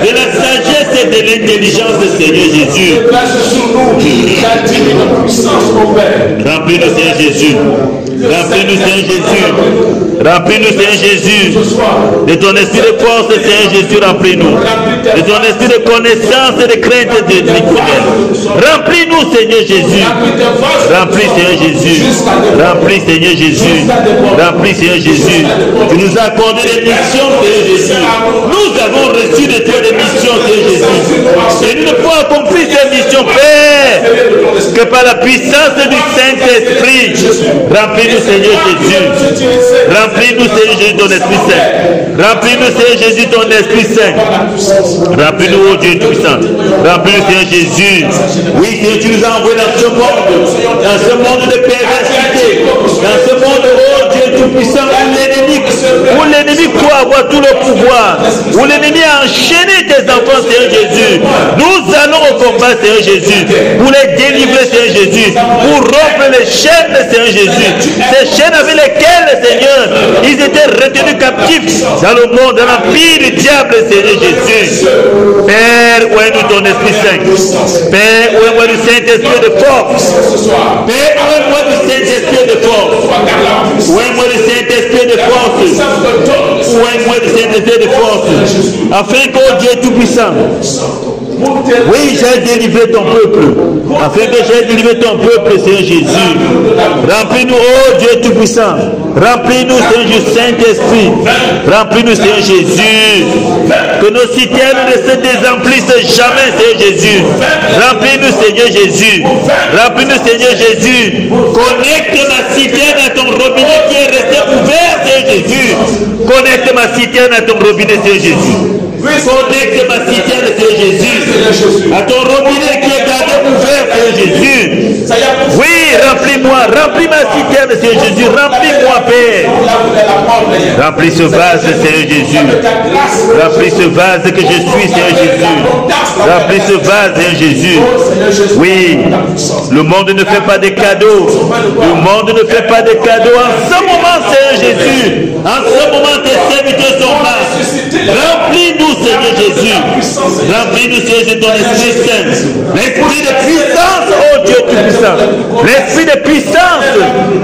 Speaker 2: De la sagesse et de l'intelligence, Seigneur Jésus. Remplis-nous, Seigneur Jésus. Remplis-nous, Seigneur Jésus. Remplis-nous, Seigneur Jésus. De ton esprit de force, Seigneur Jésus, remplis-nous. De ton esprit de connaissance et de crainte de l'Éternel. Remplis-nous, Seigneur Jésus. Remplis, Seigneur Jésus. Remplis, Seigneur Jésus. Remplis, Seigneur Jésus. Tu nous as accordé des missions, Seigneur Jésus. Nous avons reçu de toi des missions, Seigneur Jésus. Et nous ne pouvons accomplir ces missions, Père, que par la puissance du Saint-Esprit. Remplis-nous, Seigneur Jésus. Remplis-nous, Seigneur Jésus, ton Esprit Saint. Remplis-nous, Seigneur Jésus, ton Esprit Saint. Remplis-nous, ô Dieu Tout-Puissant. Remplis-nous, Seigneur Jésus. Oui, Seigneur, tu nous as envoyés dans ce monde de perversité, dans ce monde, ô Dieu Tout-Puissant, où l'ennemi croit avoir tout le pouvoir, où l'ennemi a enchaîné tes enfants, Seigneur Jésus. Nous allons au combat, Seigneur Jésus, pour les délivrer, Seigneur Jésus, pour rompre les chaînes, Seigneur Jésus. Ces chaînes avec lesquelles, Seigneur, ils étaient retenus captifs dans le monde, dans l'empire du diable, Seigneur Jésus. Père, où est-nous ton Esprit Saint? Père, où est-moi du Saint-Esprit de force? Père, où est-moi du Saint-Esprit de force? Où est-moi du Saint-Esprit de force? Où est-moi du Saint-Esprit de force? Afin que Dieu Tout-Puissant, oui, j'ai délivré ton peuple. Afin que j'ai délivré ton peuple, Seigneur Jésus. Remplis-nous, ô Dieu Tout-Puissant. Remplis-nous, Seigneur Saint-Esprit. Remplis-nous, Seigneur Jésus. Que nos citernes ne se désemplissent jamais, Seigneur Jésus. Remplis-nous, Seigneur Jésus. Remplis-nous, Seigneur Jésus. Connecte ma citerne à ton robinet qui est resté ouvert, Seigneur Jésus. Connecte ma citerne à ton robinet, Seigneur Jésus. Connecte ma citerne, Seigneur Jésus, à ton robinet qui est gardé ouvert, Seigneur Jésus. Oui, remplis-moi, remplis ma citerne, Seigneur Jésus, remplis-moi, Père. Remplis ce vase, Seigneur Jésus. Remplis ce vase que je suis, Seigneur Jésus. Remplis ce vase, Seigneur Jésus. Oui, le monde ne fait pas de cadeaux. Le monde ne fait pas de cadeaux. En ce moment, Seigneur Jésus, en ce moment, tes serviteurs sont là. Remplis-nous, Seigneur Jésus. Remplis-nous, Seigneur Jésus, ton Esprit Saint. L'Esprit de puissance, oh Dieu Tout-Puissant. L'Esprit de puissance.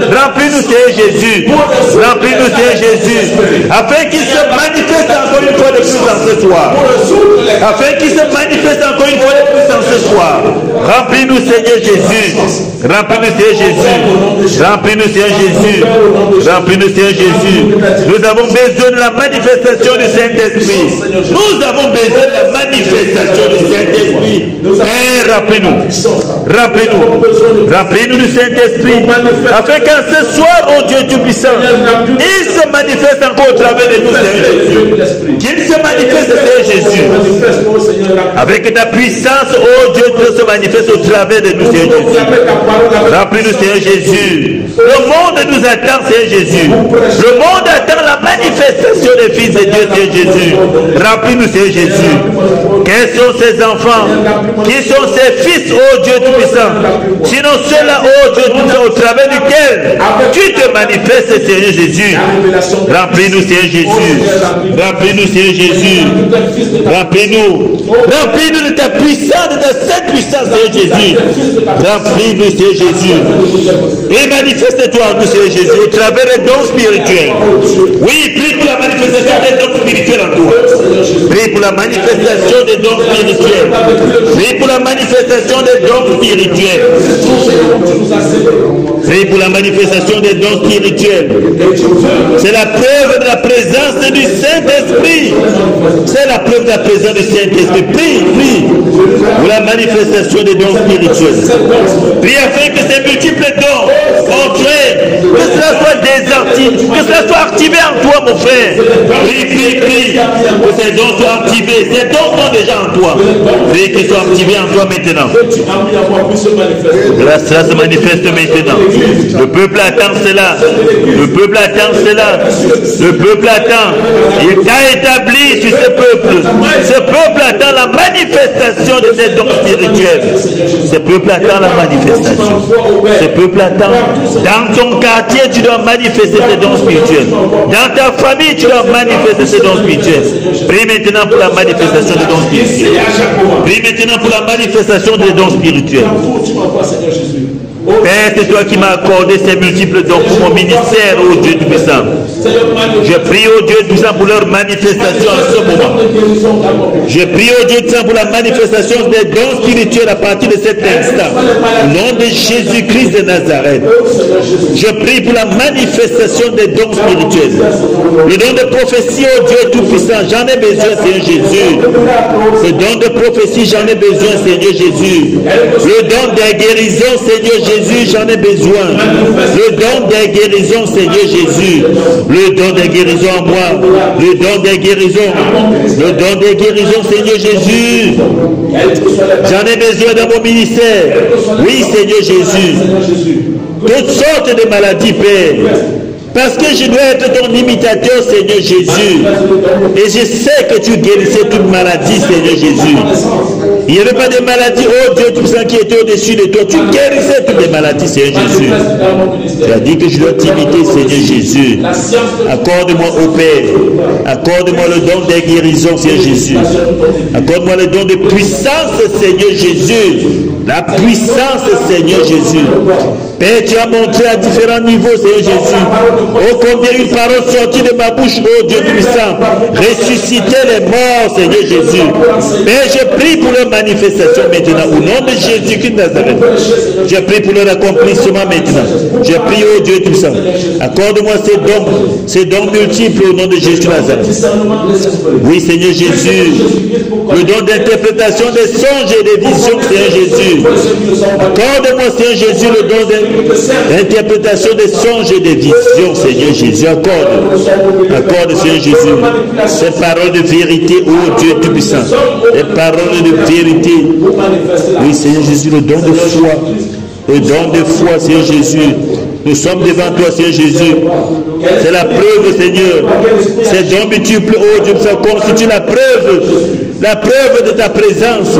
Speaker 2: Remplis-nous, Seigneur Jésus. Remplis-nous, Seigneur Jésus. Afin qu'il se manifeste encore une fois de plus en ce soir. Afin qu'il se manifeste encore une fois de plus en ce soir. Remplis-nous, Seigneur Jésus. Remplis-nous, Seigneur Jésus. Remplis-nous, Seigneur Jésus. Remplis-nous, Seigneur Jésus. Nous avons besoin de la manifestation du Saint-Esprit. Nous avons besoin de la manifestation du Saint-Esprit. Remplis-nous. Remplis-nous. Remplis-nous du Saint-Esprit. Afin qu'en ce soir, oh Dieu Tout-Puissant, il se manifeste encore au travers de nous, Seigneur Jésus. Qu'il se manifeste, Seigneur Jésus. Avec ta puissance, oh Dieu, se manifeste au travers de nous, Seigneur Jésus. Remplis-nous, Seigneur Jésus. Le monde nous attend, Seigneur Jésus. Le monde attend la manifestation des fils de Dieu, Seigneur Jésus. Remplis-nous, Seigneur Jésus. Quels sont ces enfants? Qui sont ces fils, oh Dieu Tout-Puissant? Sinon ceux-là, oh Dieu Tout-Puissant, au travers duquel tu te manifestes, Seigneur Jésus. Remplis-nous, Seigneur Jésus. Remplis-nous, Seigneur Jésus. Remplis-nous. Remplis-nous de ta puissance, de ta sainte puissance, Seigneur Jésus. Remplis-nous, Seigneur Jésus. Et manifeste-toi en nous, Seigneur Jésus, au travers des dons spirituels. Oui, prie pour la manifestation des dons spirituels en toi. Prie pour la manifestation des dons spirituels. Prie pour la manifestation des dons spirituels. Prie pour la manifestation des dons spirituels. C'est la preuve de la présence du Saint-Esprit. C'est la preuve de la présence du Saint-Esprit. Prie, prie pour la manifestation des dons spirituels. Prie afin que ces multiples dons entrent, que cela soit désactivé, que cela soit activé en toi, mon frère. Prie, prie, prie, que ces dons soient activés. Ces dons sont déjà en toi. Prie qu'ils soient activés en toi maintenant. Là, cela se manifeste maintenant. Le peuple attend cela. Le peuple attend cela. Le peuple attend. Il t'a établi sur ce peuple. Ce peuple attend la manifestation de ces dons spirituels. Ce peuple attend la manifestation. Ce peuple attend. Dans ton quartier, tu dois manifester ces dons spirituels. Dans ta famille, tu dois manifester ces dons spirituels. Prie maintenant pour la manifestation des dons spirituels. Prie maintenant pour la manifestation des dons spirituels. Père, c'est toi qui m'as accordé ces multiples dons pour mon ministère, ô Dieu Tout-Puissant. Je prie, ô Dieu Tout-Puissant, pour leur manifestation en ce moment. Je prie, ô Dieu Tout-Puissant, pour la manifestation des dons spirituels à partir de cet instant. Au nom de Jésus-Christ de Nazareth. Je prie pour la manifestation des dons spirituels. Le don de prophétie, ô Dieu Tout-Puissant, j'en ai besoin, Seigneur Jésus. Le don de prophétie, j'en ai besoin, Seigneur Jésus. Le don des guérisons, Seigneur Jésus, j'en ai besoin. Le don des guérisons, Seigneur Jésus. Le don des guérisons en moi. Le don des guérisons. Le don des guérisons, Seigneur Jésus. J'en ai besoin dans mon ministère. Oui, Seigneur Jésus. Toutes sortes de maladies, Père. Parce que je dois être ton imitateur, Seigneur Jésus. Et je sais que tu guérissais toute maladie, Seigneur Jésus. Il n'y avait pas de maladie, oh Dieu Tout-Puissant, qui était au-dessus de toi. Tu guérissais toutes les maladies, Seigneur Jésus. Tu as dit que je dois t'imiter, Seigneur Jésus. Accorde-moi, ô Père. Accorde-moi le don des guérisons, Seigneur Jésus. Accorde-moi le don de puissance, Seigneur Jésus. La puissance, Seigneur Jésus. Père, tu as montré à différents niveaux, Seigneur Jésus. Oh, combien une parole sortie de ma bouche, oh Dieu Tout-Puissant. Ressusciter les morts, Seigneur Jésus. Père, je prie pour leur manifestation maintenant. Au nom de Jésus-Christ de Nazareth. Je prie pour leur accomplissement maintenant. Je prie, oh Dieu Tout-Puissant. Accorde-moi ces dons multiples au nom de Jésus de Nazareth. Oui, Seigneur Jésus. Le don d'interprétation des songes et des visions, Seigneur Jésus. Accorde-moi, Seigneur Jésus, le don d'interprétation des songes et des visions, Seigneur Jésus. Accorde, Seigneur Jésus, ces paroles de vérité, ô Dieu Tout-Puissant. Des paroles de vérité. Oui, Seigneur Jésus, le don de foi. Le don de foi, Seigneur Jésus. Nous sommes devant toi, Seigneur Jésus. C'est la preuve, Seigneur. Ces dons multiples, oh Dieu, ça constitue la preuve de ta présence,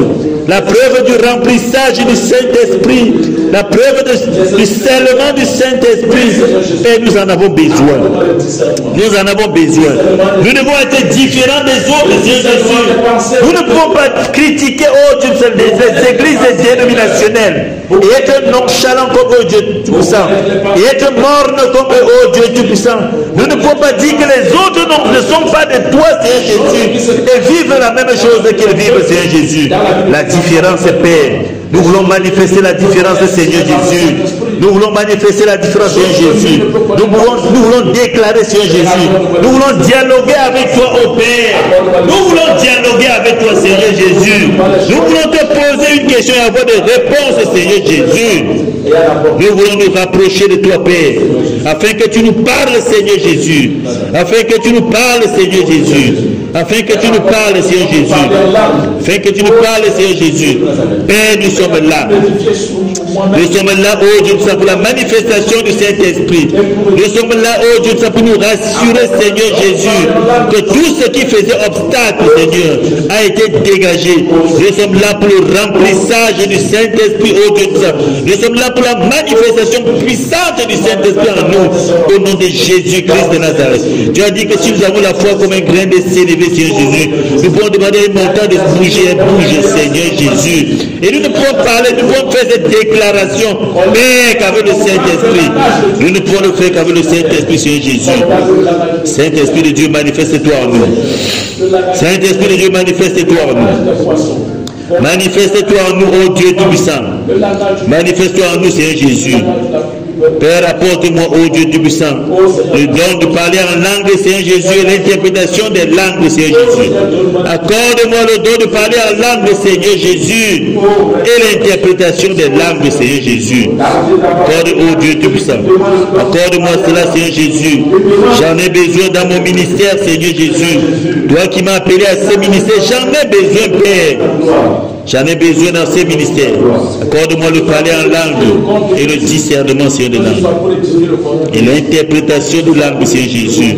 Speaker 2: la preuve du remplissage du Saint-Esprit, la preuve du scellement du Saint-Esprit. Et nous en avons besoin. Nous en avons besoin. Nous devons être différents des autres, Seigneur Jésus. Nous ne pouvons pas critiquer, oh Dieu, les églises dénominationnelles et être nonchalant comme oh Dieu Tout-Puissant, et être morne comme oh Dieu Tout-Puissant. Nous ne pouvons pas dire que les autres ne sont pas de toi, Seigneur Jésus, et vivent la même chose qu'ils vivent, Seigneur Jésus. La différence est Père. Nous voulons manifester la différence, Seigneur Jésus. Nous voulons manifester la différence, Seigneur Jésus. Nous voulons déclarer, Seigneur Jésus. Nous voulons dialoguer avec toi, ô Père. Nous voulons dialoguer avec toi, Seigneur Jésus. Nous voulons te poser une question et avoir des réponses, Seigneur Jésus. Nous voulons nous rapprocher de toi, Père, afin que tu nous parles, Seigneur Jésus. Afin que tu nous parles, Seigneur Jésus. Afin que tu nous parles, Seigneur Jésus. Afin que tu nous parles, Seigneur Jésus. Père, nous sommes là. Nous sommes là, oh Dieu, pour la manifestation du Saint-Esprit. Nous sommes là, oh Dieu, pour nous rassurer, Seigneur Jésus, que tout ce qui faisait obstacle, Seigneur, a été dégagé. Nous sommes là pour le remplissage du Saint-Esprit, oh Dieu. Nous sommes là pour la manifestation puissante du Saint-Esprit en nous, au nom de Jésus-Christ de Nazareth. Tu as dit que si nous avons la foi comme un grain de sénévé, Seigneur Jésus, nous pouvons demander un montant de bouger, bouge, Seigneur Jésus. Et nous ne pouvons parler, nous pouvons faire cette déclaration, mais qu'avec le Saint-Esprit. Nous ne pouvons le faire qu'avec le Saint-Esprit, Seigneur Jésus. Saint-Esprit de Dieu, manifeste-toi en nous. Saint-Esprit de Dieu, manifeste-toi en nous. Manifeste-toi en nous, ô Dieu Tout-Puissant. Manifeste-toi en nous, Seigneur Jésus. Père, apporte-moi, ô Dieu Tout-Puissant, le don de parler en langue, Seigneur Jésus, et l'interprétation des langues, Seigneur Jésus. Accorde-moi le don de parler en langue, Seigneur Jésus, et l'interprétation des langues, Seigneur Jésus. Accorde, ô Dieu Tout-Puissant. Accorde-moi cela, Seigneur Jésus. J'en ai besoin dans mon ministère, Seigneur Jésus. Toi qui m'as appelé à ce ministère, j'en ai besoin, Père. J'en ai besoin dans ces ministères. Accorde-moi le parler en langue et le discernement, Seigneur, de langue. Et l'interprétation de langue, Seigneur Jésus.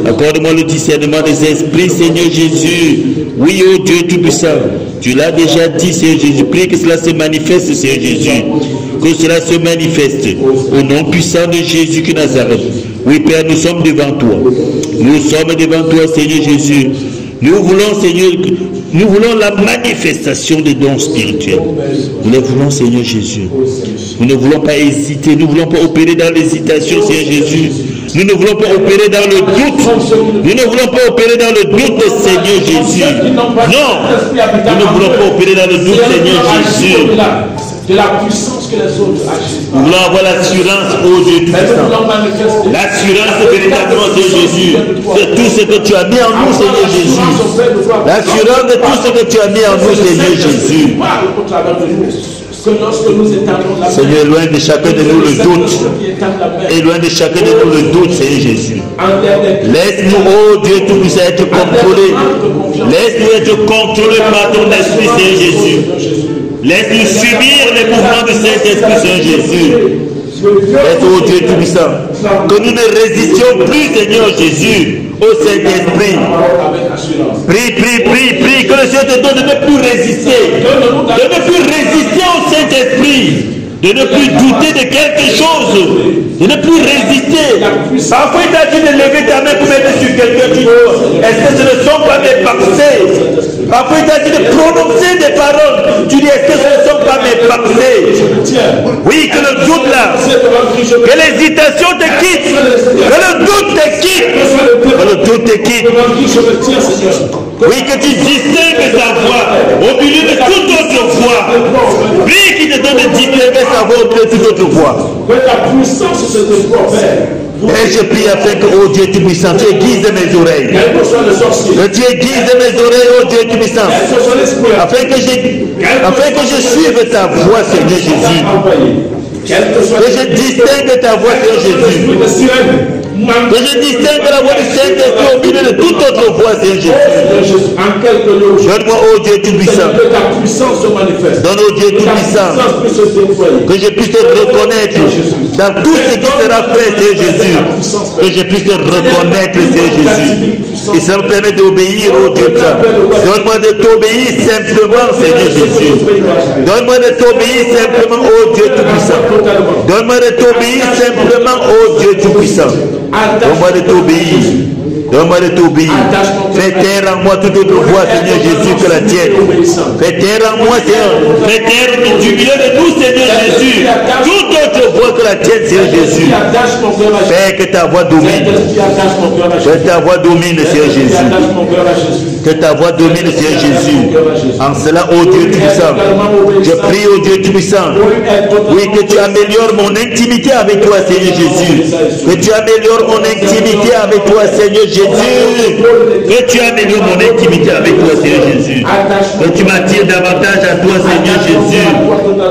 Speaker 2: Accorde-moi le discernement des esprits, Seigneur Jésus. Oui, ô Dieu Tout-Puissant. Tu l'as déjà dit, Seigneur Jésus. Prie que cela se manifeste, Seigneur Jésus. Que cela se manifeste. Au nom puissant de Jésus de Nazareth. Oui, Père, nous sommes devant toi. Nous sommes devant toi, Seigneur Jésus. Nous voulons, Seigneur, nous voulons la manifestation des dons spirituels. Nous les voulons, Seigneur Jésus. Nous ne voulons pas hésiter. Nous ne voulons pas opérer dans l'hésitation, Seigneur Jésus. Nous ne voulons pas opérer dans le doute. Nous ne voulons pas opérer dans le doute, Seigneur Jésus. Non. Nous ne voulons pas opérer dans le doute, Seigneur Jésus.
Speaker 3: De la puissance que les autres agissent.
Speaker 2: Nous voulons avoir l'assurance, ô Dieu Tout-Puissant. L'assurance véritablement, Seigneur Jésus, de tout ce que tu as mis en nous, Seigneur Jésus. L'assurance de tout ce que tu as mis en nous, Seigneur Jésus. Seigneur, loin de chacun de nous le doute. Et loin de chacun de nous le doute, Seigneur Jésus. Laisse-nous, ô Dieu Tout-Puissant, être contrôlés. Laisse-nous être contrôlés par ton esprit, Seigneur Jésus. Laisse-nous subir les mouvements du Saint-Esprit, Seigneur Jésus. Laisse, ô Dieu Tout-Puissant, que nous ne résistions plus, Seigneur Jésus, au Saint-Esprit. Prie, prie, prie, prie, que le Seigneur te donne de ne plus résister. De ne plus résister au Saint-Esprit. De ne plus douter de quelque chose. De ne plus résister. Parfois, il t'a dit de lever ta main pour mettre sur quelqu'un. Tu dis, est-ce que ce ne sont pas mes pensées? Parfois, il t'a dit de prononcer des paroles. Tu dis, est-ce que ce ne sont pas mes pensées? Oui, que le doute là, que l'hésitation te quitte, que le doute te quitte, que le doute te quitte. Oui, que tu distingues ta voix au milieu de toute autre voix. Oui, qui te donne de distinguer sa voix au milieu de toute autre voix. Et je prie afin que, oh Dieu Tout-Puissant, tu aiguises mes oreilles. Que tu aiguises mes oreilles, oh Dieu Tout-Puissant. Afin que je suive ta voix, Seigneur Jésus. Que je distingue ta voix, Seigneur Jésus. Que je distingue la voix du Saint-Esprit au milieu de toute autre voix, Seigneur Jésus. Donne-moi, oh Dieu Tout-Puissant. Donne, oh Dieu Tout-Puissant, que je puisse te reconnaître dans tout ce qui sera fait, Seigneur Jésus. Que je puisse te reconnaître, Seigneur Jésus. Et ça me permet d'obéir, oh Dieu Tout-Puissant. Donne-moi de t'obéir simplement, Seigneur Jésus. Donne-moi de t'obéir simplement, oh Dieu Tout-Puissant. Donne-moi de t'obéir simplement, oh Dieu Tout-Puissant. Donne-moi de t'obéir. Donne-moi de t'obéir. Fais taire en moi toute autre voix, Seigneur Jésus, que la tienne. Fais taire en moi, Seigneur. Fais taire du milieu de nous, Seigneur Jésus. Toute autre voix que la tienne, Seigneur Jésus. Fais que ta voix domine. Que ta voix domine, Seigneur Jésus. Que ta voix domine, Seigneur Jésus. En cela, ô Dieu Tout-Puissant, je prie, ô Dieu Tout-Puissant, oui, que tu améliores mon intimité avec toi, Seigneur Jésus. Que tu améliores mon intimité avec toi, Seigneur Jésus. Que tu améliores mon intimité avec toi, Seigneur Jésus. Que tu m'attires davantage à toi, Seigneur Jésus.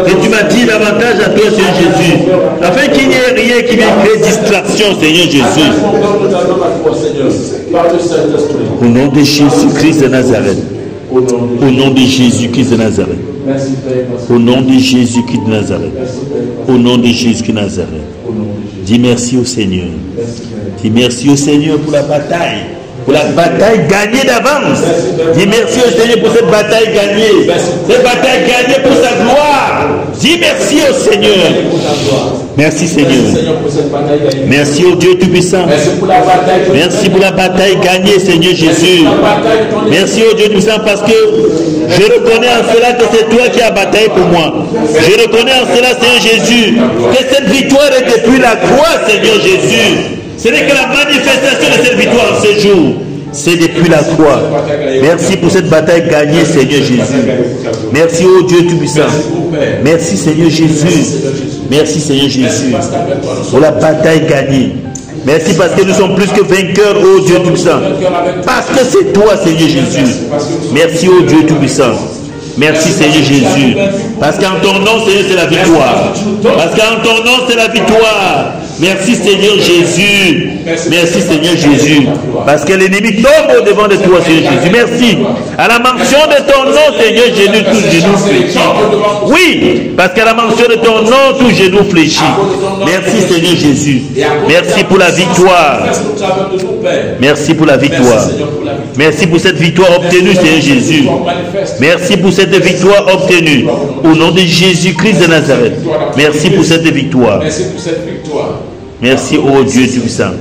Speaker 2: Que tu m'attires davantage à toi, Seigneur Jésus. Afin qu'il n'y ait rien qui vienne créer distraction, Seigneur Jésus. Au nom de Jésus-Christ de Nazareth. Au nom de Jésus-Christ de Nazareth. Au nom de Jésus-Christ de Nazareth. Au nom de Jésus-Christ de Nazareth. Dis merci au Seigneur. Dis merci au Seigneur pour la bataille. Pour la bataille gagnée d'avance. Dis merci au Seigneur pour cette bataille gagnée. Cette bataille gagnée pour sa gloire. Dis merci au Seigneur. Merci Seigneur. Merci au Dieu Tout-Puissant. Merci pour la bataille gagnée, Seigneur Jésus. Merci au Dieu Tout-Puissant parce que je reconnais en cela que c'est toi qui as bataillé pour moi. Je reconnais en cela, Seigneur Jésus, que cette victoire est depuis la croix, Seigneur Jésus. Ce n'est que la manifestation de cette victoire en ce jour. C'est depuis la croix. Merci pour cette bataille gagnée, Seigneur Jésus. Merci au Dieu Tout-Puissant. Merci Seigneur Jésus. Merci Seigneur Jésus pour la bataille gagnée. Merci parce que nous sommes plus que vainqueurs, ô Dieu Tout-Puissant. Parce que c'est toi, Seigneur Jésus. Merci ô Dieu Tout-Puissant. Merci Seigneur Jésus. Parce qu'en ton nom, Seigneur, c'est la victoire. Parce qu'en ton nom, c'est la victoire. Merci Seigneur Jésus. Merci Seigneur Jésus. Parce que l'ennemi tombe au devant de toi, Seigneur Jésus. Merci. À la mention de ton nom, Seigneur Jésus, tout genou fléchit. Oui, parce qu'à la mention de ton nom, tout genou fléchit. Merci Seigneur Jésus. Merci pour la victoire. Merci pour la victoire. Merci pour cette victoire obtenue, Seigneur Jésus. Merci pour cette victoire obtenue. Au nom de Jésus-Christ de Nazareth. Merci pour cette victoire. Merci, ô Dieu Tout-Puissant.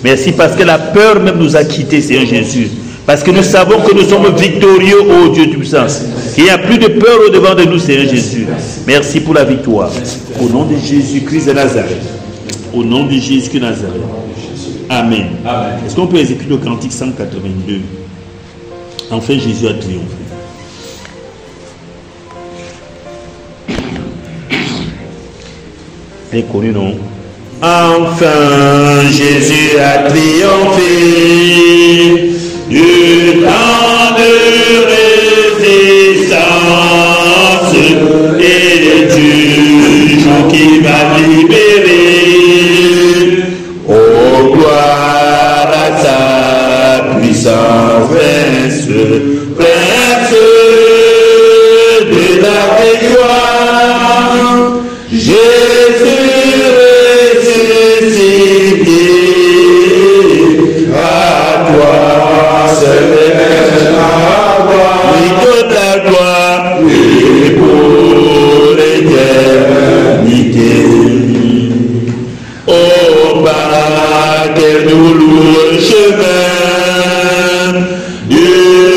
Speaker 2: Merci parce que la peur même nous a quittés, Seigneur Jésus. Parce que nous savons que nous sommes victorieux, ô Dieu Tout-Puissant. Il n'y a plus de peur au devant de nous, Seigneur Jésus. Merci pour la victoire. Au nom de Jésus-Christ de Nazareth. Au nom de Jésus-Christ de Nazareth. Amen. Est-ce qu'on peut exécuter le cantique 182? Enfin, Jésus a triomphé. C'est connu, non? Enfin, Jésus a triomphé du temps de résistance et du jour qui va libérer. Oh, gloire à sa puissance, prince de la victoire. Jésus à toi seul la gloire, oui, toute la gloire, et pour l'éternité. Oh, par quel douloureux chemin du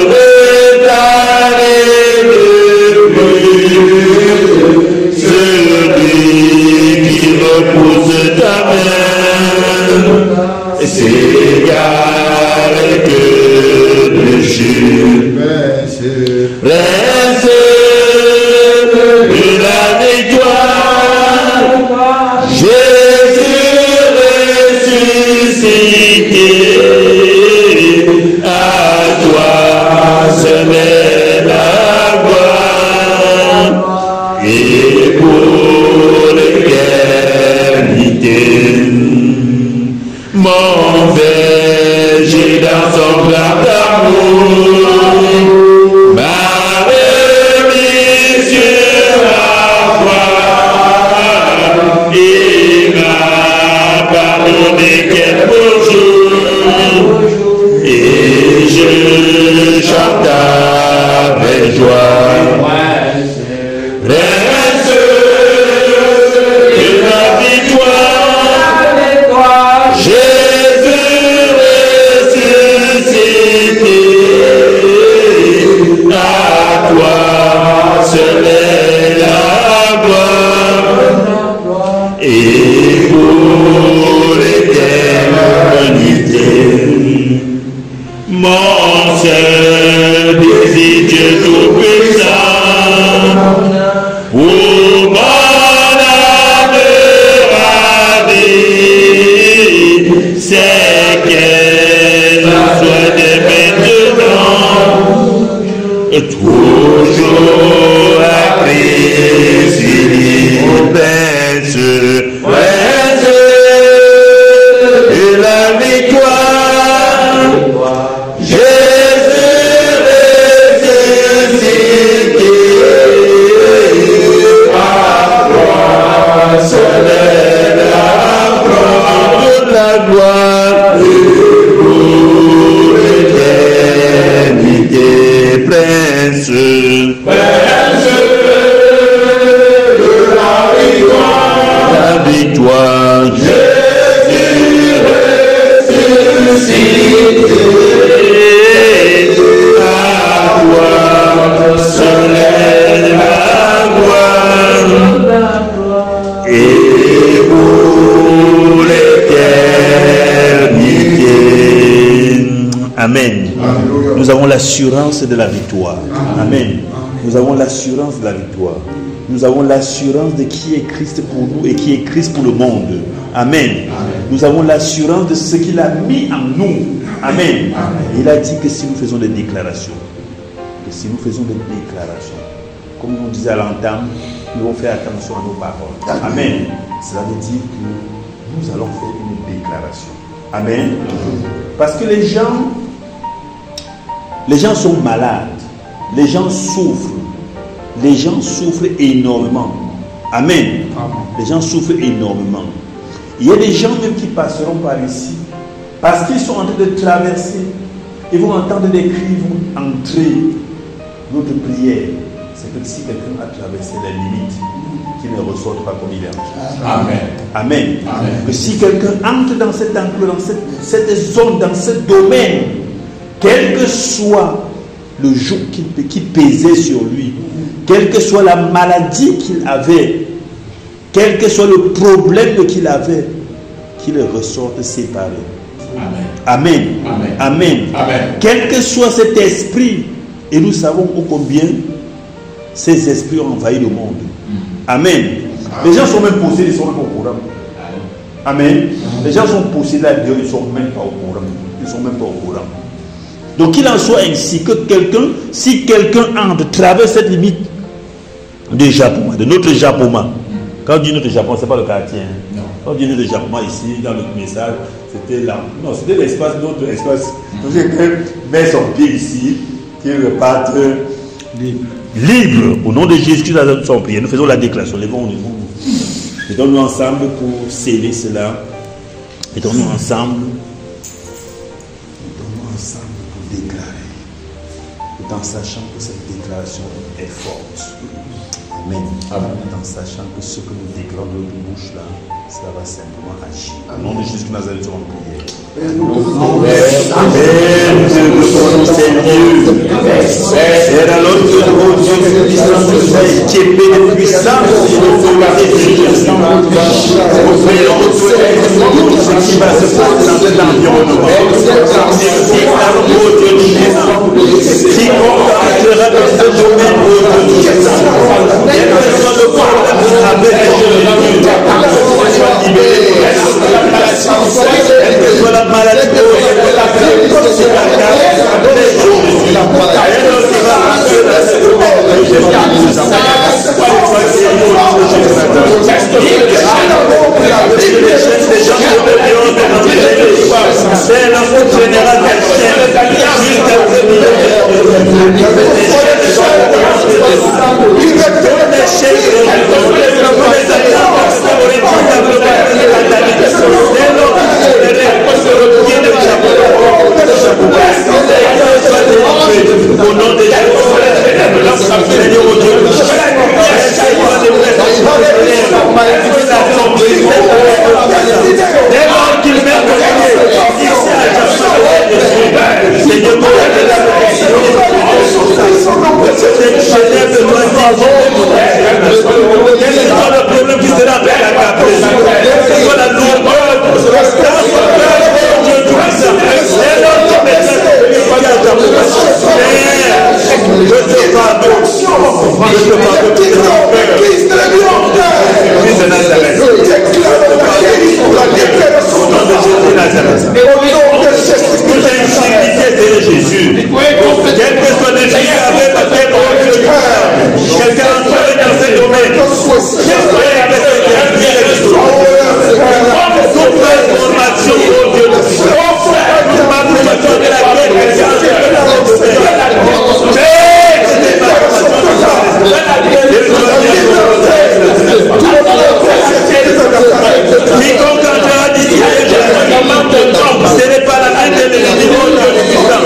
Speaker 2: retard et de pluie, celui qui repousse ta main, s'égare que de chute, reste de la victoire, Jésus ressuscité, à toi seul est la gloire, et pour l'éternité. Mon toi seul est la gloire, et pour l'éternité. Mon seul désir, Dieu tout-puissant, pour mon âme ravie, c'est qu'elle soit de maintenant, toujours à Christ, prince et la victoire. Jésus ressuscité, à toi seul est la gloire, toute la gloire pour l'éternité, prince de la victoire, Jésus ressuscité. Amen. Nous avons l'assurance de la victoire. Amen. Nous avons l'assurance de la victoire. Nous avons l'assurance de qui est Christ pour nous et qui est Christ pour le monde. Amen. Nous avons l'assurance de ce qu'il a mis en nous. Amen. Il a dit que si nous faisons des déclarations, comme on disait à l'entame, nous devons faire attention à nos paroles. Amen. Cela veut dire que nous allons faire une déclaration. Amen. Parce que les gens sont malades, les gens souffrent énormément. Amen. Les gens souffrent énormément. Il y a des gens même qui passeront par ici, parce qu'ils sont en train de traverser, ils vont entendre des cris, vont entrer. Notre prière, c'est que si quelqu'un a traversé la limite, qu'il ne ressorte pas comme il est entré.
Speaker 3: Amen.
Speaker 2: Amen. Amen. Que si quelqu'un entre dans cet enclos, dans cette zone, dans ce domaine, quel que soit le joug qui pesait sur lui, quelle que soit la maladie qu'il avait, quel que soit le problème qu'il avait, qu'il ressorte séparé. Amen. Amen. Amen. Amen. Quel que soit cet esprit, et nous savons ô combien ces esprits ont envahi le monde. Amen. Les gens sont même possédés, ils sont même au courant. Amen. Les gens sont possédés à Dieu, ils ne sont même pas au courant. Ils ne sont même pas au courant. Donc qu'il en soit ainsi, que quelqu'un, si quelqu'un entre, traverse cette limite de Japoma, de notre Japoma. Quand on dit notre Japon, ce n'est pas le quartier. Hein. Quand on dit notre Japoma ici, dans le message, c'était là. Non, c'était l'espace, notre espace. Donc quelqu'un met son pied ici, qu'il reparte libre. Au nom de Jésus, nous sommes priés. Nous faisons la déclaration. Levons-nous. Mettons-nous ensemble pour sceller cela. Mettons-nous ensemble. Mettons-nous ensemble pour déclarer. Tout en sachant que cette déclaration est forte. Amen. Amen. Tout en sachant que ce que nous déclarons de notre bouche là, cela va simplement agir. Au nom de Jésus, nous allons prier. Amen. Dieu de ton Seigneur. Et dans l'autre Dieu, puissance, nous a équipé de puissance. Nous prions pour ce qui va se passer dans cet environnement. Si on entrera dans ce domaine, quel que soit le problème avec soit libéré, quelle que soit la maladie, c'est l'info général au nom de Seigneur, Quel que soit le problème qui sera avec la caprice, quelle que soit la lourdeur, dans son cœur, oh Dieu tout-puissant, et l'autre message, je te pardonne. Je te pardonne. Fils de Nazareth. Au nom de Jésus Nazareth. Toute insécurité de Jésus. Quel que soit le péché avec lequel quelqu'un entre dans ce domaine. Toute transformation, oh Dieu, toute malformation de laquelle quiconque entrera d'ici, ce n'est pas la main de l'ennemi, oh Dieu puissant.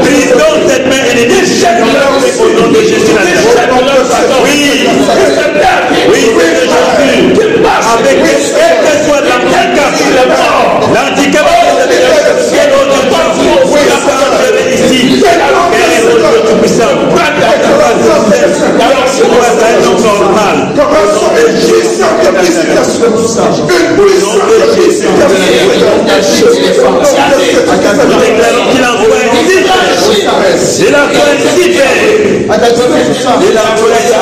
Speaker 2: Brisons cette main ennemie au nom de Jésus. Oui, Seigneur Jésus, avec quel que soit l'handicap, quel autre ici, quel autre tout-puissant, un homme normal. Nous déclarons qu'il envoie ainsi. Il envoie ainsi, Père. Il envoie ainsi,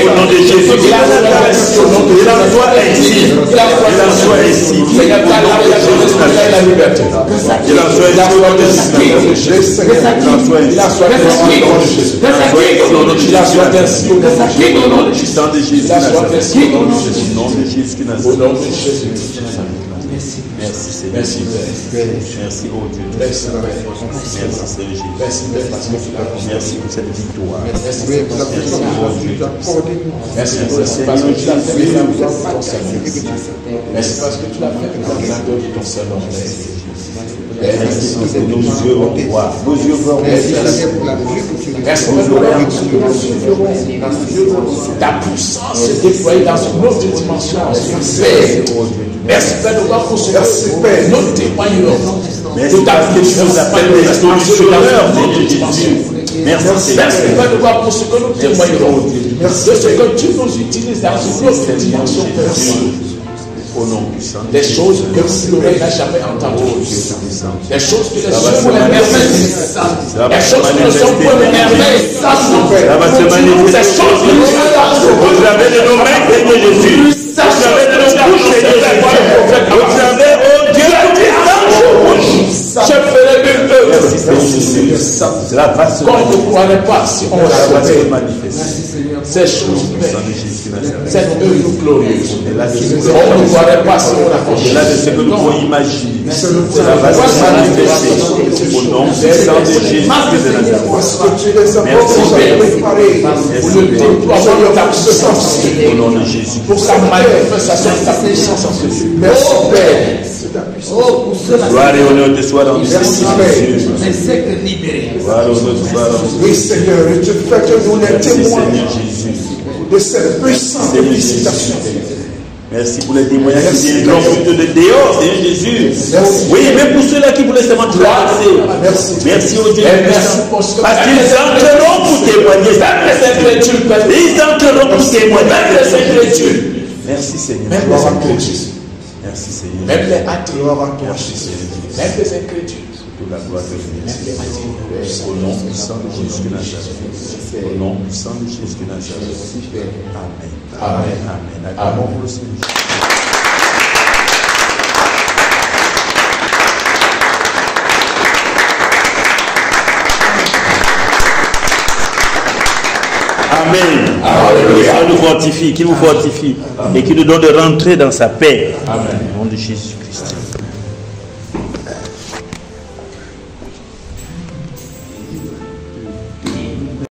Speaker 2: au nom de Jésus. Il envoie ainsi. Il envoie ainsi. Merci Seigneur. Merci oh Dieu. Merci Seigneur Jésus. Merci pour cette victoire. Merci parce que tu l'as fait dans ton Seigneur. Merci parce que tu l'as fait dans la grandeur de ton Seigneur. Merci parce que nos yeux vont voir. Nos yeux vont voir. Merci ta puissance se déploie dans une autre dimension. Merci Père de voir pour ce que nous témoignons de ta puissance Merci Père de voir pour ce que nous témoignons de ce que tu nous utilises dans une autre dimension. Au nom puissant. Des choses que l'oreille n'a jamais entendues. Des choses que les yeux pour les merveilles. Des choses que les yeux pour les merveilles. Ça va se manifester. Des choses que vous avez de nos mains, Seigneur Jésus. Vous avez de nos bouches, Seigneur Jésus. Vous avez, oh Dieu, je ferai mieux que cela va se manifester. Qu'on ne croirait pas si on l'a fait manifester. Ces choses, cette œuvre glorieuse. On ne croirait pas si on l'a fait. C'est là de ce que nous pouvons imaginer. Cela va se manifester au nom puissant de Jésus de Nazareth. Merci pour le déploiement de ta puissance au nom de Jésus. Pour sa manifestation de ta puissance en ce lieu. Merci Père. Gloire et honneur te soit rendu. Merci Jésus. Gloire et honneur te soit rendu.
Speaker 4: Oui Seigneur, et tu fais que nous les témoins de cette puissance de visitation.
Speaker 2: Merci pour les témoignages qui viennent de dehors, Seigneur Jésus. Oui, même pour ceux-là qui voulaient seulement traverser. Merci au Dieu. Parce qu'ils entreront pour témoigner. Ils entreront pour témoigner. Merci Seigneur. Merci Seigneur.
Speaker 4: Même les athées. Même les incrédules.
Speaker 2: La gloire de Dieu. Au nom puissant de Jésus de Nazareth. Au nom puissant de Jésus de Nazareth. Amen. Amen. Amen. Acclamons pour le Seigneur. Amen. Alléluia. Qu'il nous fortifie, qu'il vous fortifie et qu'il nous donne de rentrer dans sa paix. Amen. Au nom de Jésus-Christ.